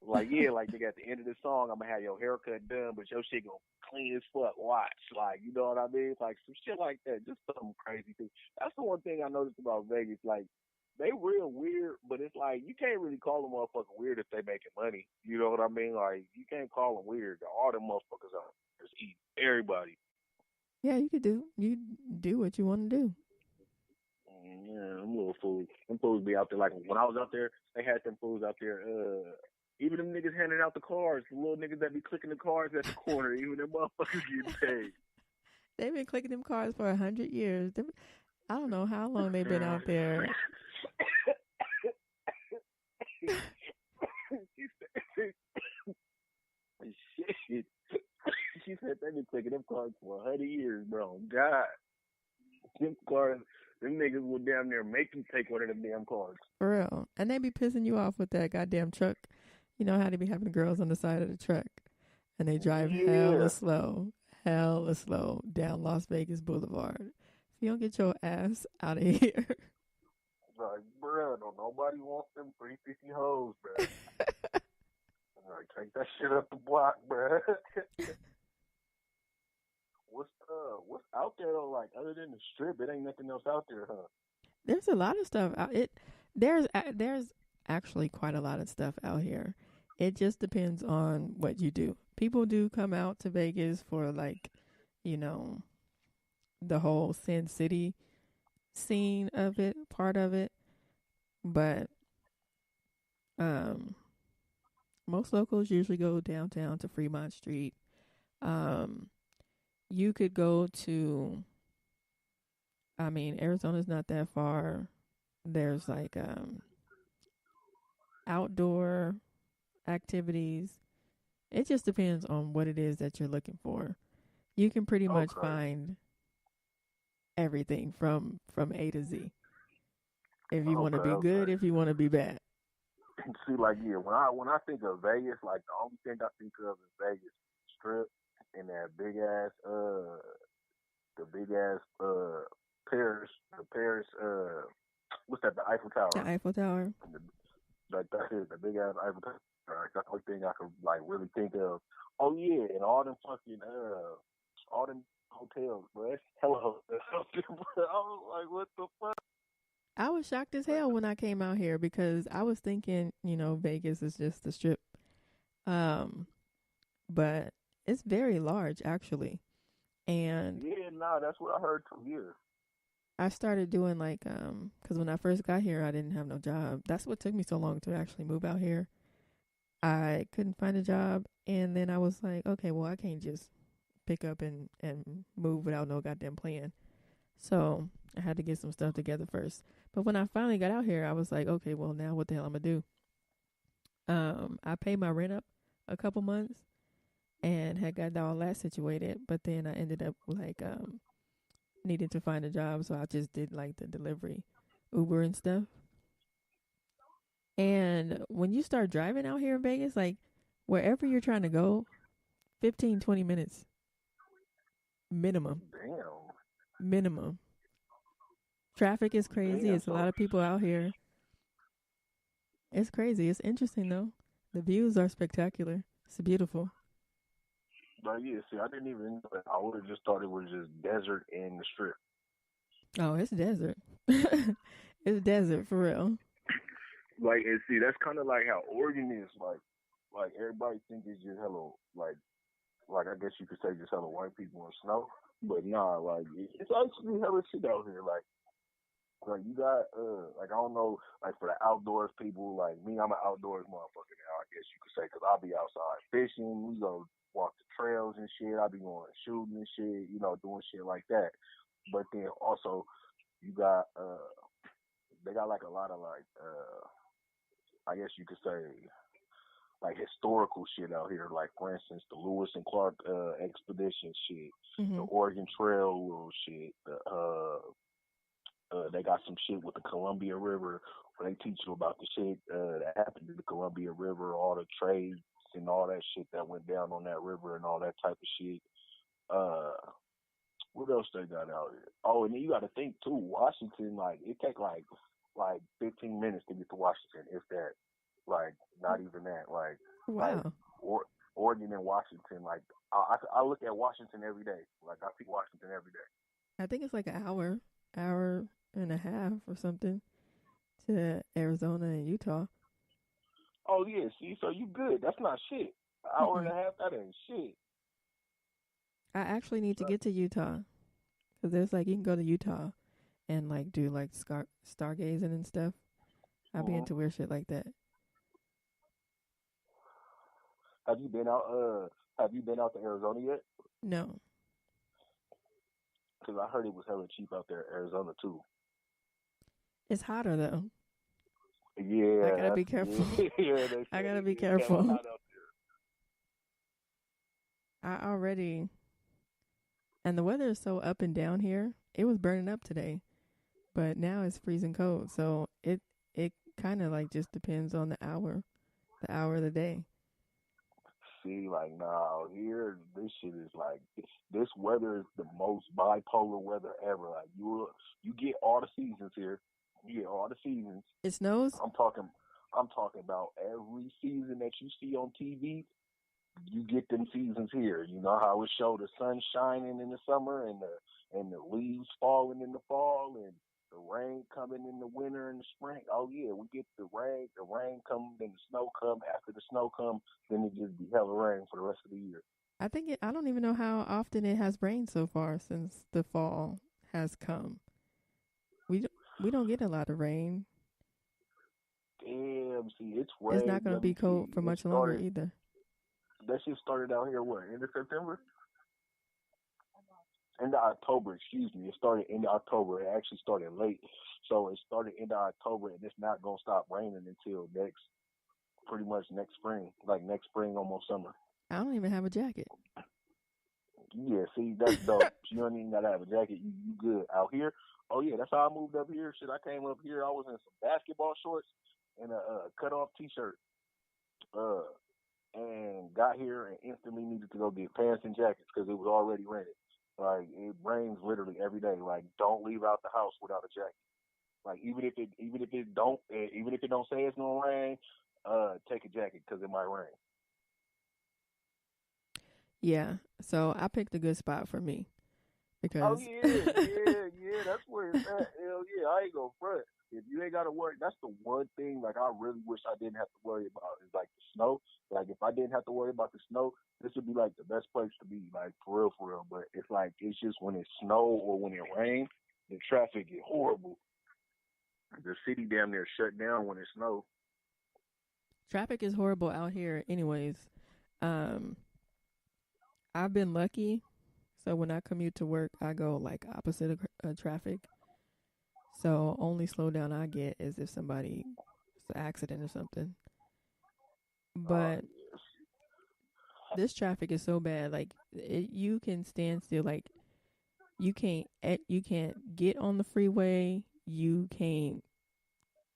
Like, nigga, nigga, at the end of the song, I'm gonna have your haircut done, but your shit gonna clean as fuck. Watch, like, you know what I mean? Like, some shit like that, just something crazy. Cause that's the one thing I noticed about Vegas. Like, they real weird, but it's like you can't really call them motherfuckers weird if they making money. You know what I mean? Like, you can't call them weird. All them motherfuckers are just eat everybody. Yeah, you do what you want to do. Yeah, them little fools. Them fools be out there. Like, when I was out there, they had them fools out there. Even them niggas handing out the cards, the little niggas that be clicking the cards at the corner, even them motherfuckers getting paid. They've been clicking them cards for 100 years. I don't know how long they've been out there. Shit. She said they've been clicking them cards for 100 years, bro. God. Them cards, them niggas will damn near make you take one of them damn cards. For real. And they be pissing you off with that goddamn truck. You know how they be having the girls on the side of the truck. And they drive hella slow down Las Vegas Boulevard. If you don't get your ass out of here. Like, bro, don't nobody wants them 350 hoes, bro. Like, take that shit up the block, bro. What's out there though? Like, other than the strip, it ain't nothing else out there, huh? There's a lot of stuff out. There's actually quite a lot of stuff out here. It just depends on what you do. People do come out to Vegas for like, you know, the whole Sin City scene of it, part of it. But um most locals usually go downtown to Fremont Street. Um you could go to, I mean, Arizona's not that far. There's like outdoor activities. It just depends on what it is that you're looking for. You can pretty much Okay. find everything from A to Z. If you want to Okay. be good, Okay. if you want to be bad. See, like, yeah, when I think of Vegas, like the only thing I think of is Vegas Strip and that big ass Paris, the Paris what's that, the Eiffel The Tower. Eiffel Tower. Like that's it, the big ass Eiffel Tower. Like, that's the only thing I could like really think of. Oh yeah, and all them fucking all them hotels, bro. That's hella hotels. I was like, what the fuck? I was shocked as Like, hell when I came out here because I was thinking, Vegas is just the strip. Um, but it's very large actually. And yeah, nah, that's what I heard too. Yeah. I started doing like cuz when I first got here I didn't have no job. That's what took me so long to actually move out here. I couldn't find a job and then I was like, okay, well I can't just pick up and move without no goddamn plan. So I had to get some stuff together first. But when I finally got out here, I was like, okay, well now what the hell I'm gonna do? I paid my rent up a couple months and had got all that situated, but then I ended up like needing to find a job, so I just did like the delivery, Uber and stuff. And when you start driving out here in Vegas, like wherever you're trying to go, 15, 20 minutes minimum. Damn. Minimum. Traffic is crazy. Damn. It's a lot So, of people out here. It's crazy. It's interesting though. The views are spectacular. It's beautiful. but yeah, see, I didn't even. I would have just thought it was just desert and the strip. Oh, it's desert. It's desert for real. Like, and see, that's kind of like how Oregon is. Like everybody think it's just hello, like I guess you could say just hello white people in snow. But nah, like it's actually hella shit out here. Like you got like I don't know, like for the outdoors people, like me, I'm an outdoors motherfucker now, I guess you could say, because I'll be outside fishing, we go walk the trails and shit, I'll be going shooting and shit, doing shit like that. But then also you got they got like a lot of like I guess you could say like historical shit out here, like for instance the Lewis and Clark expedition shit, the Hmm. Oregon Trail little shit, they got some shit with the Columbia River where they teach you about the shit that happened in the Columbia River, all the trades and all that shit that went down on that river and all that type of shit. Uh, what else they got out here? Oh, and then you got to think too. Washington, like it take like 15 minutes to get to Washington, if that. Like not even that. Like Wow. or, Oregon and Washington. Like I look at Washington every day. Like I see Washington every day. I think it's like an hour and a half or something to Arizona and Utah. Oh yeah, see, so you good. That's not shit. An hour and Mm-mm. a half, that ain't shit. I actually need to So, get to Utah because there's like you can go to Utah and like do like stargazing and stuff. I'll be mhm. into weird shit like that. Have you been out? Have you been out to Arizona yet? No, Because I heard it was hella cheap out there, in Arizona too. it's hotter though. I Yeah, gotta that's be careful. yeah. They I said gotta be it's hella careful. hot out I already and the weather is so up and down here. It was burning up today, but now it's freezing cold. So it kind of like just depends on the hour of the day. there. See, like now here, this shit is like this weather is the most bipolar weather ever. Like you get all the seasons here. You get all the seasons. It snows. I'm talking. I'm talking about every season that you see on TV. You get them seasons here. You know how it show the sun shining in the summer and the leaves falling in the fall, and the rain coming in the winter and the spring. Oh yeah, we get the rain come, then the snow come. After the snow come, then it just be hella rain for the rest of the year. I don't even know how often it has rained so far since the fall has come. We we don't get a lot of rain. Damn, see, it's It's rain. not going to Let be me cold see. for It much longer started. either. That shit started out here what, end of September? End of October, excuse me. It started end of October. It actually started late. So it started end of October and it's not gonna stop raining until pretty much next spring. Like next spring, almost summer. I don't even have a jacket. Yeah, see, that's dope. You don't even gotta have a jacket. You good. Out here, oh yeah, that's how I moved up here. Shit, I came up here, I was in some basketball shorts and a cut off t shirt. Uh and got here and instantly needed to go get pants and jackets because it was already raining. Like it rains literally every day. Like don't leave out the house without a jacket. Like even if it don't say it's gonna rain, take a jacket because it might rain. Yeah. So I picked a good spot for me Oh because yeah. That's where it's at. Hell yeah, I ain't gonna front. If you ain't gotta worry, that's the one thing. Like I really wish I didn't have to worry about is like the snow. Like if I didn't have to worry about the snow, this would be like the best place to be. Like for real, for real. But it's like it's just when it snow or when it rains, the traffic get horrible. The city damn near shut down when it snows. traffic is horrible out here anyways. Um I've been lucky. So when I commute to work, I go like opposite of traffic. So only slowdown I get is if somebody it's an accident or something. But Yes. this traffic is so bad. Like you can stand still. Like you can't get on the freeway. You can't.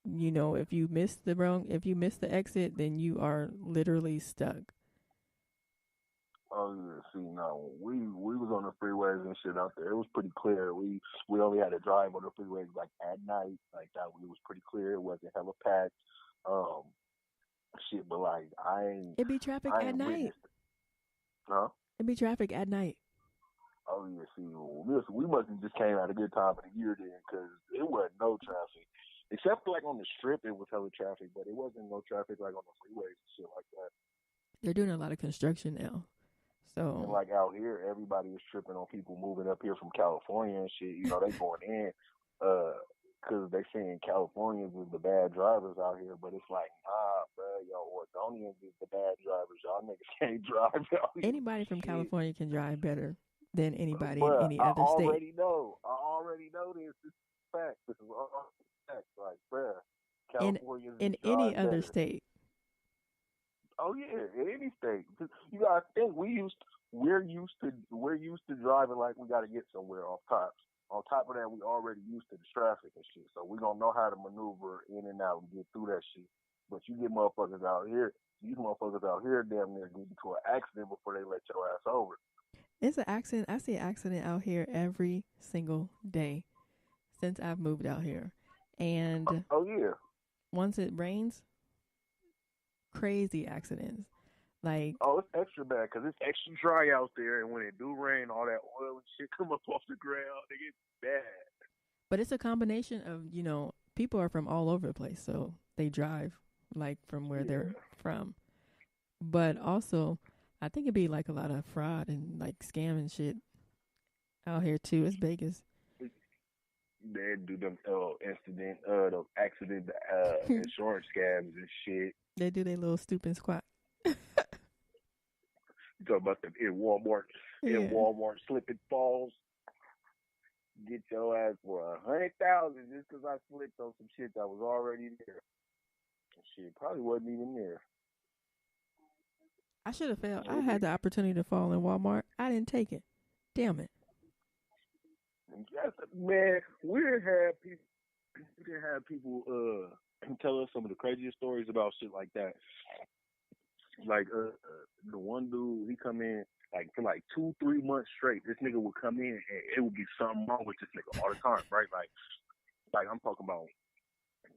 You know, if you miss the exit, then you are literally stuck. Oh yeah, see now we was on the freeways and shit out there. It was pretty clear. We only had to drive on the freeways like at night, like that. It was pretty clear. It wasn't hella packed. Um, shit, but like It be traffic I at ain't night. witnessed it. Huh? It be traffic at night. Oh yeah, see, we must have just came at a good time of the year then, because it wasn't no traffic. Except for like on the strip, it was hella traffic, but it wasn't no traffic like on the freeways and shit like that. They're doing a lot of construction now. And So like out here, everybody is tripping on people moving up here from California and shit. You know, they going in because they saying Californians is the bad drivers out here, but it's like, nah, bro, yo, Oregonians is the bad drivers. Y'all niggas can't drive out here. anybody from Shit, California can drive better than anybody in bro, any other state. I already know this. This is fact. This is all fact. Like, bro, In Californians in any drive other better. state. Oh yeah, in any state. You gotta think we're used to driving like we gotta get somewhere off top. On top of that, we already used to the traffic and shit, so we gonna know how to maneuver in and out and get through that shit. But you get motherfuckers out here, these motherfuckers out here damn near get into an accident before they let your ass over. It's an accident. I see an accident out here every single day since I've moved out here. And Oh yeah. once it rains, crazy accidents. Like, Oh, it's extra bad because it's extra dry out there, and when it do rain, all that oil and shit come up off the ground. It gets bad. but it's a combination of, people are from all over the place. So they drive like from where they're Yeah. from. But also, I think it'd be like a lot of fraud and like scam and shit out here too. It's Vegas. They do them the accident They insurance scams and shit. do their little stupid squat. You talk about them in Yeah. Walmart slip and falls. Get your ass for 100,000 just because I slipped on some shit that was already there. Shit probably wasn't even there. I should have failed. I It, had the opportunity to fall in Walmart. I didn't take it. Damn it. man, we didn't have people tell us some of the craziest stories about shit like that. Like the one dude, he come in like for like 2-3 months straight. This nigga would come in and it would be something wrong with this nigga all the time, right? Like I'm talking about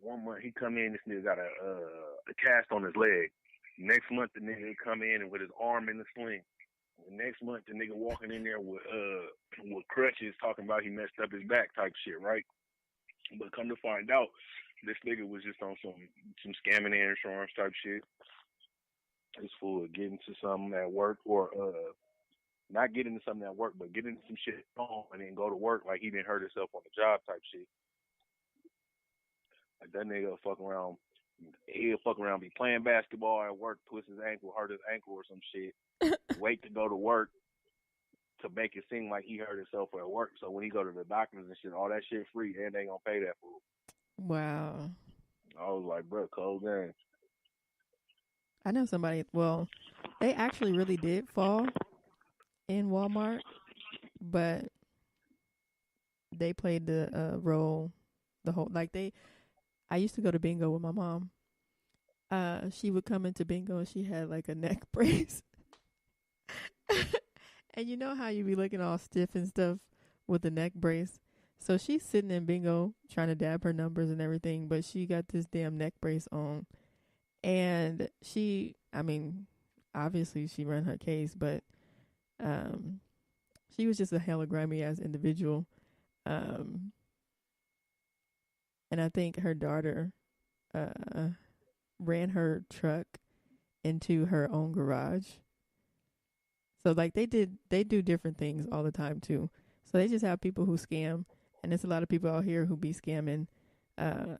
1 month he come in, this nigga got a cast on his leg. Next month the nigga come in and with his arm in the sling. The next month the nigga walking in there with crutches talking about he messed up his back type shit, right? But come to find out, this nigga was just on some scamming and insurance type shit. This fool would get into something at work or not get into something at work, but get into some shit at home and then go to work like he didn't hurt himself on the job type shit. Like that nigga fuck around. He'll fuck around, be playing basketball at work, twist his ankle, hurt his ankle or some shit. Wait to go to work to make it seem like he hurt himself at work. So when he go to the doctors and shit, all that shit free, and they gonna pay that fool. Wow. I was like, bro, cold game. I know somebody. Well, they actually really did fall in Walmart, but they played the role the whole like they. I used to go to bingo with my mom. She would come into bingo and she had like a neck brace. And you know how you be looking all stiff and stuff with the neck brace? So she's sitting in bingo trying to dab her numbers and everything, but she got this damn neck brace on. And she, I mean, obviously she ran her case, but she was just a hella grimy ass individual. And I think her daughter ran her truck into her own garage. So like they do different things all the time too. So they just have people who scam, and there's a lot of people out here who be scamming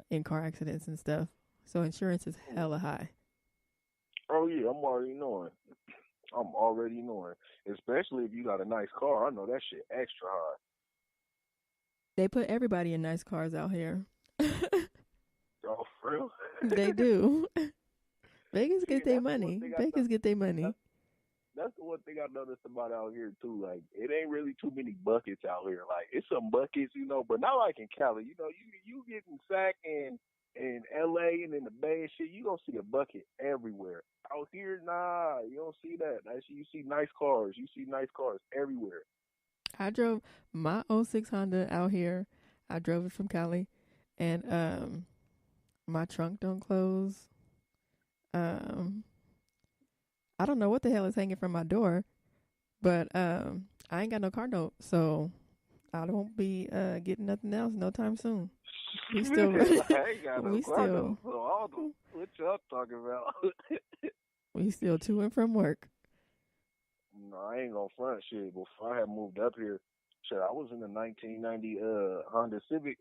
in car accidents and stuff. So insurance is hella high. Oh yeah, I'm already knowing. Especially if you got a nice car. I know that shit extra high. They put everybody in nice cars out here. Oh, for real? They do. Vegas get their money. Vegas get their money. That's the one thing I noticed about out here too. Like, it ain't really too many buckets out here. Like, it's some buckets, but not like in Cali. You get in Sac and in LA and in the Bay and shit, you gonna see a bucket everywhere. Out here, nah, you don't see that. Actually, you see nice cars. You see nice cars everywhere. I drove my 06 Honda out here. I drove it from Cali, and my trunk don't close. I don't know what the hell is hanging from my door, but I ain't got no car note, so I won't be getting nothing else no time soon. We still, I ain't got no car note, so I don't know what y'all talking about. We still to and from work. No, I ain't gonna front shit. Before I had moved up here, shit, I was in the 1990 Honda Civic.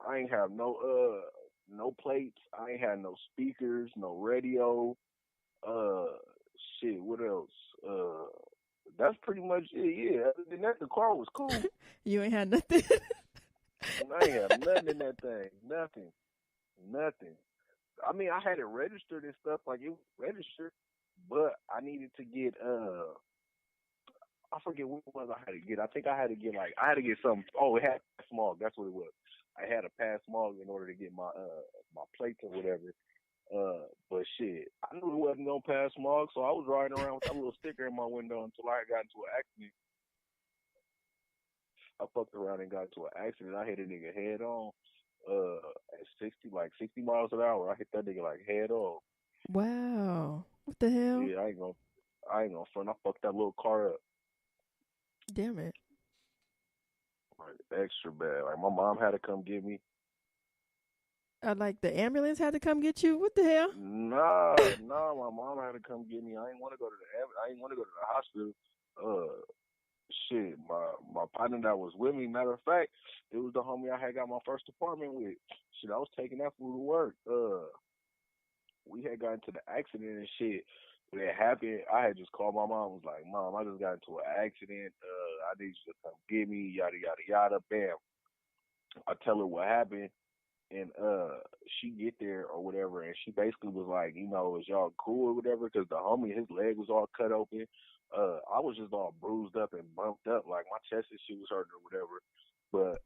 I ain't have no plates. I ain't had no speakers, no radio. Shit, what else? That's pretty much it. Yeah, other than that, the car was cool. You ain't had nothing. I ain't have nothing in that thing. Nothing. I mean, I had it registered and stuff, like it was registered, but I needed to get I forget what it was I had to get. I think I had to get something. Oh, it had smog. That's what it was. I had to pass smog in order to get my my plates or whatever. But shit, I knew it wasn't gonna pass smog, so I was riding around with that little sticker in my window until I got into an accident. I fucked around and got into an accident. I hit a nigga head on. At 60 miles an hour. I hit that nigga like head on. Wow. What the hell? Yeah, I ain't gonna front. I fucked that little car up. Damn it. Like, extra bad. Like, my mom had to come get me. Like the ambulance had to come get you? What the hell? Nah, my mom had to come get me. I ain't want to go to the hospital. Shit, my partner that was with me, matter of fact, it was the homie I had got my first apartment with. Shit, I was taking that fool to work. We had got into the accident and shit. When it happened, I had just called my mom. Was like, Mom, I just got into an accident. I need you to come get me. Yada yada yada. Bam. I tell her what happened, and she get there or whatever, and she basically was like, is y'all cool or whatever? Because the homie, his leg was all cut open. I was just all bruised up and bumped up, like my chest and shit was hurting or whatever. But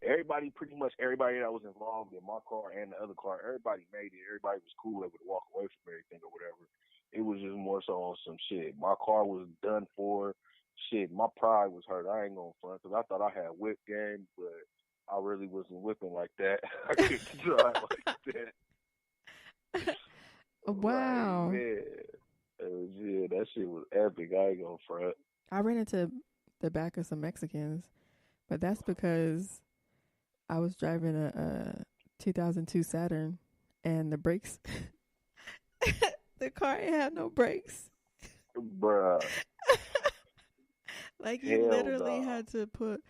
pretty much everybody that was involved in my car and the other car, everybody made it. Everybody was cool, able to walk away from everything or whatever. It was just more so on some shit. My car was done for. Shit, my pride was hurt. I ain't gonna front because I thought I had whip game, but I really wasn't whipping like that. I couldn't drive like that. Wow. Like, man. Yeah, that shit was epic. I ain't gonna front. I ran into the back of some Mexicans, but that's because I was driving a 2002 Saturn, and the brakes, the car ain't had no brakes. Bruh, Like you hell literally no. had to put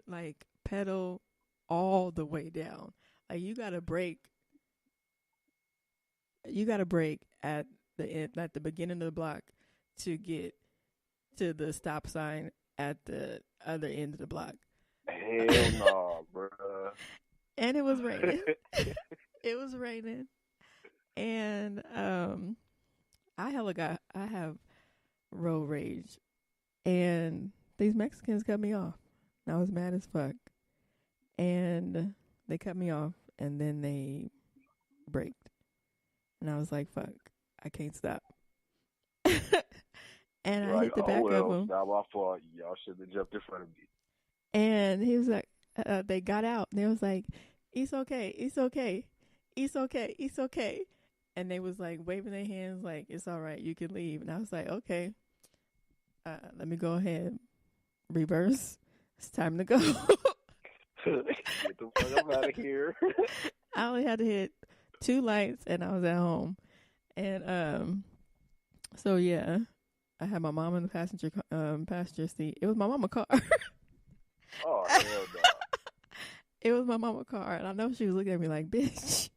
like pedal all the way down. Like you got to brake at the end, at the beginning of the block to get to the stop sign at the other end of the block. Hell no, bruh. And it was raining. It was raining. And I have road rage, and these Mexicans cut me off. And I was mad as fuck. And they cut me off, and then they braked. And I was like, fuck, I can't stop. And I Like, hit the oh back of well, him. not my fault. Y'all should have jumped in front of me. And he was like, they got out. And they was like, it's okay, it's okay, it's okay, it's okay. And they was like waving their hands like, it's all right, you can leave. And I was like, okay, let me go ahead, reverse. It's time to go. Get the fuck up out of here. I only had to hit 2 lights, and I was at home. And so yeah, I had my mom in the passenger seat. It was my mama car. Oh hell no. It was my mama car, and I know she was looking at me like, bitch.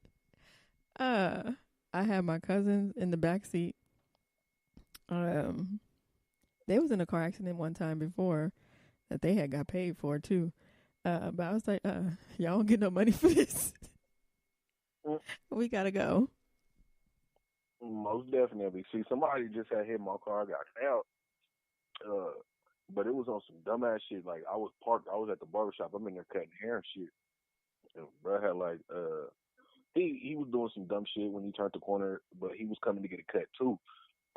I had my cousins in the back seat. They was in a car accident one time before that they had got paid for too. But I was like, y'all don't get no money for this. We gotta go. Most definitely. See, somebody just had hit my car, got out. But it was on some dumbass shit. Like I was parked, I was at the barbershop. I'm in there cutting hair and shit. And bro had like he was doing some dumb shit when he turned the corner, but he was coming to get a cut too.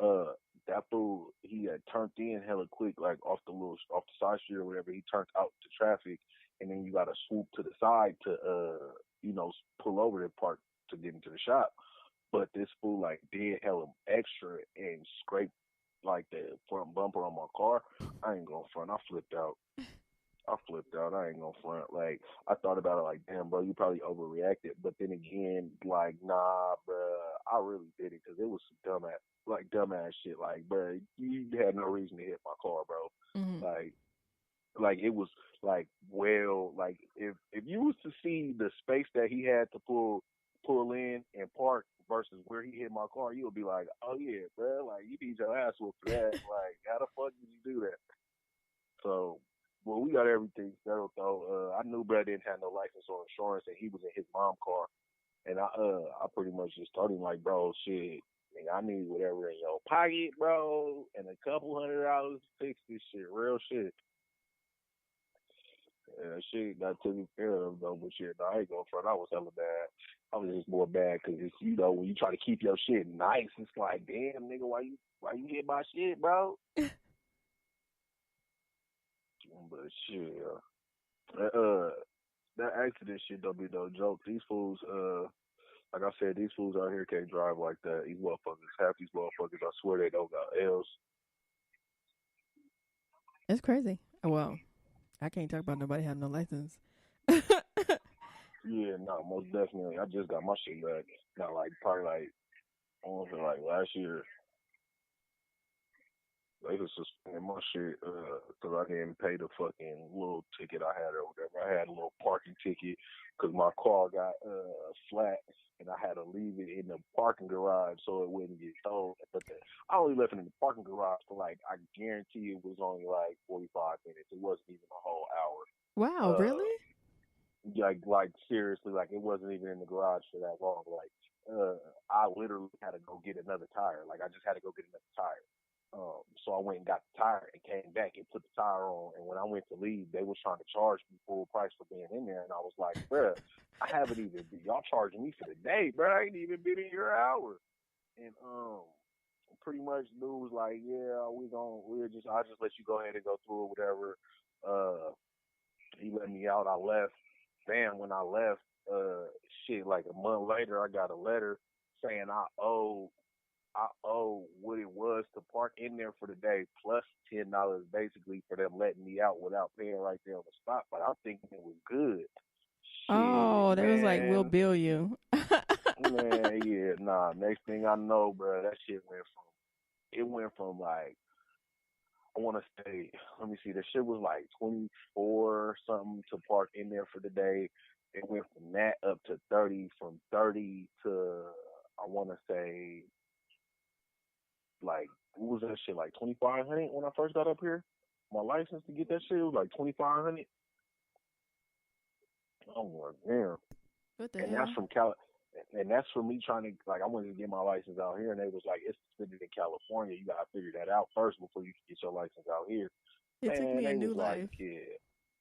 Uh, that fool he had turned in hella quick, like off the side street or whatever. He turned out to traffic, and then you got to swoop to the side to pull over and park to get into the shop. But this fool like did hella extra and scraped like the front bumper on my car. I ain't gonna front. I flipped out. I flipped out. I ain't gonna front. Like I thought about it, like, damn, bro, you probably overreacted. But then again, like, nah, bro, I really did it because it was some dumbass shit. Like, bro, you had no reason to hit my car, bro. Mm-hmm. Like, it was like, well, like if you was to see the space that he had to pull in and park versus where he hit my car, you'll be like, oh yeah, bro, like you need your ass whooped for that. Like, how the fuck did you do that? So, well, we got everything settled though. I knew Brad didn't have no license or insurance, and he was in his mom's car. And I pretty much just told him like, bro, shit, nigga, I need whatever in your pocket, bro, and a couple $100 to fix this shit, real shit. And that shit got taken care of though, but shit, no, I ain't going front. I was hella bad. I was just more bad because it's when you try to keep your shit nice, it's like, damn, nigga, why you hit my shit, bro? But shit, that accident shit don't be no joke. These fools, like I said, these fools out here can't drive like that. These motherfuckers, half these motherfuckers, I swear they don't got L's. It's crazy. Well, I can't talk about nobody having no license. Yeah, no, most definitely. I just got my shit back. Not like probably like I want to say like last year. They was suspending my shit because I didn't pay the fucking little ticket I had or whatever. I had a little parking ticket because my car got flat and I had to leave it in the parking garage so it wouldn't get towed. But I only left it in the parking garage for like I guarantee it was only like 45 minutes. It wasn't even a whole hour. Wow, Uh, really? like seriously, like it wasn't even in the garage for that long. Like I literally had to go get another tire. Like I just had to go get another tire. So I went and got the tire and came back and put the tire on. And when I went to leave, they was trying to charge me full price for being in there. And I was like, bruh, I haven't even been, y'all charging me for the day, bruh. I ain't even been in your hour. And pretty much dude was like, yeah, I'll just let you go ahead and go through it, whatever. Uh, he let me out. I left. Bam, when I left, shit, like a month later, I got a letter saying I owe what it was to park in there for the day plus $10 basically for them letting me out without paying right there on the spot. But I'm thinking it was good. Oh, Shit, they was like, we'll man. bill you. Man, yeah, nah. Next thing I know, bro, that shit went from like, I want to say, let me see, the shit was like 24 or something to park in there for the day. It went from that up to 30, from 30 to, I want to say, like, what was that shit, like 2,500 when I first got up here? My license to get that shit, it was like 2,500. I'm like, damn. What the And that's hell? from and that's for me trying to, like, I wanted to get my license out here, and they was like, it's suspended in California. You gotta figure that out first before you can get your license out here. It took Man, me a they new was like, life. yeah,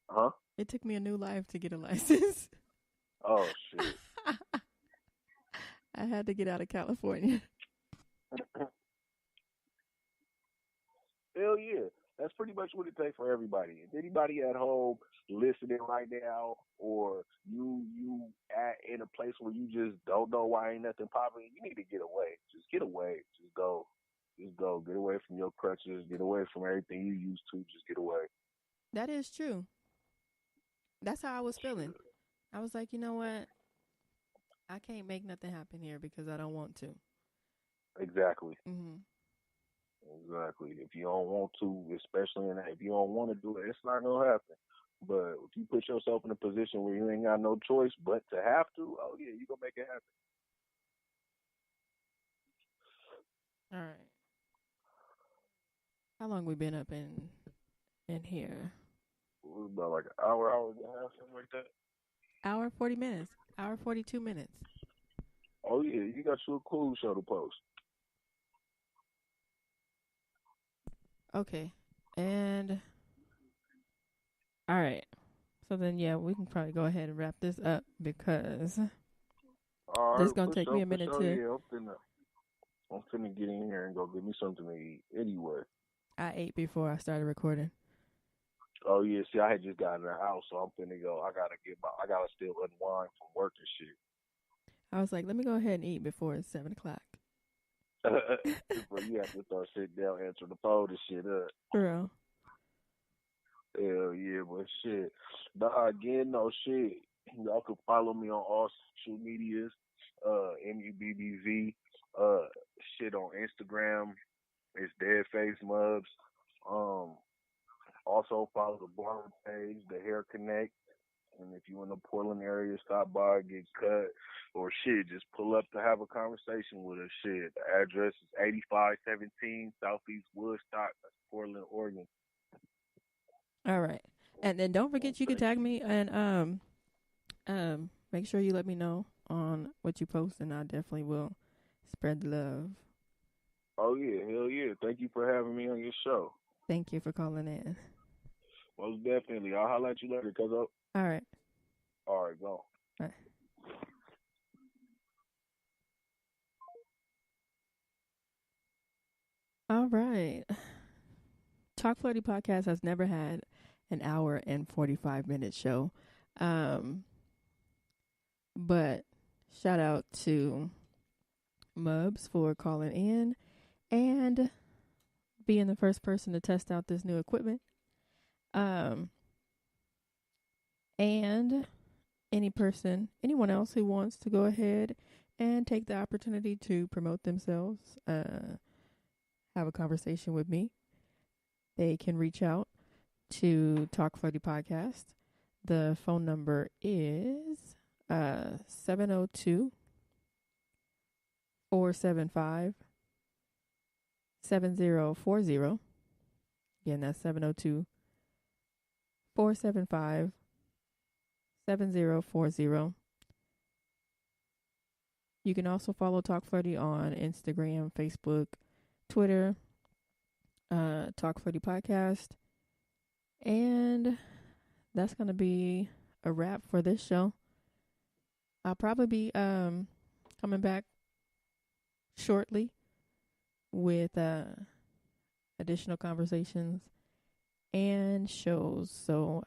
huh? It took me a new life to get a license. Oh shit. I had to get out of California. Hell yeah. That's pretty much what it takes for everybody. If anybody at home listening right now, or you at in a place where you just don't know why ain't nothing popping, you need to get away. Just get away. Just go. Just go. Get away from your crutches. Get away from everything you used to. Just get away. That is true. That's how I was feeling. Shit. I was like, you know what? I can't make nothing happen here because I don't want to. Exactly. Mm-hmm. Exactly. If you don't want to, especially in that, if you don't want to do it, it's not gonna happen. But if you put yourself in a position where you ain't got no choice but to have to, oh yeah, you gonna make it happen. All right. How long we been up in here? It was about like an hour, hour and a half, something like that. Hour 40 minutes. Hour 42 minutes. Oh yeah, you got you a cool show to post. Okay. And all right. So then yeah, we can probably go ahead and wrap this up because All this is right, gonna take me a for minute sure. to Yeah, I'm finna get in here and go get me something to eat anyway. I ate before I started recording. Oh yeah, see, I had just got in the house, so I'm finna go. I gotta still unwind from work and shit. I was like, let me go ahead and eat before it's 7 o'clock. Before you have to start sitting down, answering the phone and shit up. For real. Hell yeah, but shit. Nah, again, no shit. Y'all can follow me on all social medias. MUBBZ. Shit on Instagram. It's Deadface Mubbz. Um, Also follow the barber page, the Hair Connect. And if you in the Portland area, stop by, get cut, or shit, just pull up to have a conversation with us. Shit, the address is 8517 Southeast Woodstock, that's Portland, Oregon. All right. And then don't forget you can Okay. tag me and make sure you let me know on what you post and I definitely will spread the love. Oh yeah, hell yeah! Thank you for having me on your show. Thank you for calling in. Most definitely. I'll holler at you later, cuz. All right. All right, go. All right. All right. Talk Flirty Podcast has never had an hour and 45 minute show. Um, but shout out to Mubbz for calling in and being the first person to test out this new equipment. And anyone else who wants to go ahead and take the opportunity to promote themselves, have a conversation with me, they can reach out to Talk Flirty Podcast. The phone number is 702 475 7040. Again, that's 702 475 7040. You can also follow Talk Flirty on Instagram, Facebook, Twitter, Talk Flirty Podcast. And that's going to be a wrap for this show. I'll probably be coming back shortly with additional conversations and shows. So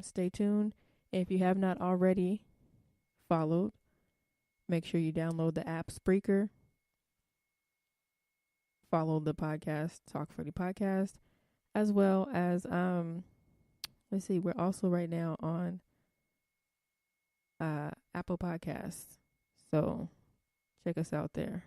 stay tuned. If you have not already followed, make sure you download the app Spreaker. Follow the podcast, Talk Flirty Podcast, as well as let's see, we're also right now on Apple Podcasts. So check us out there.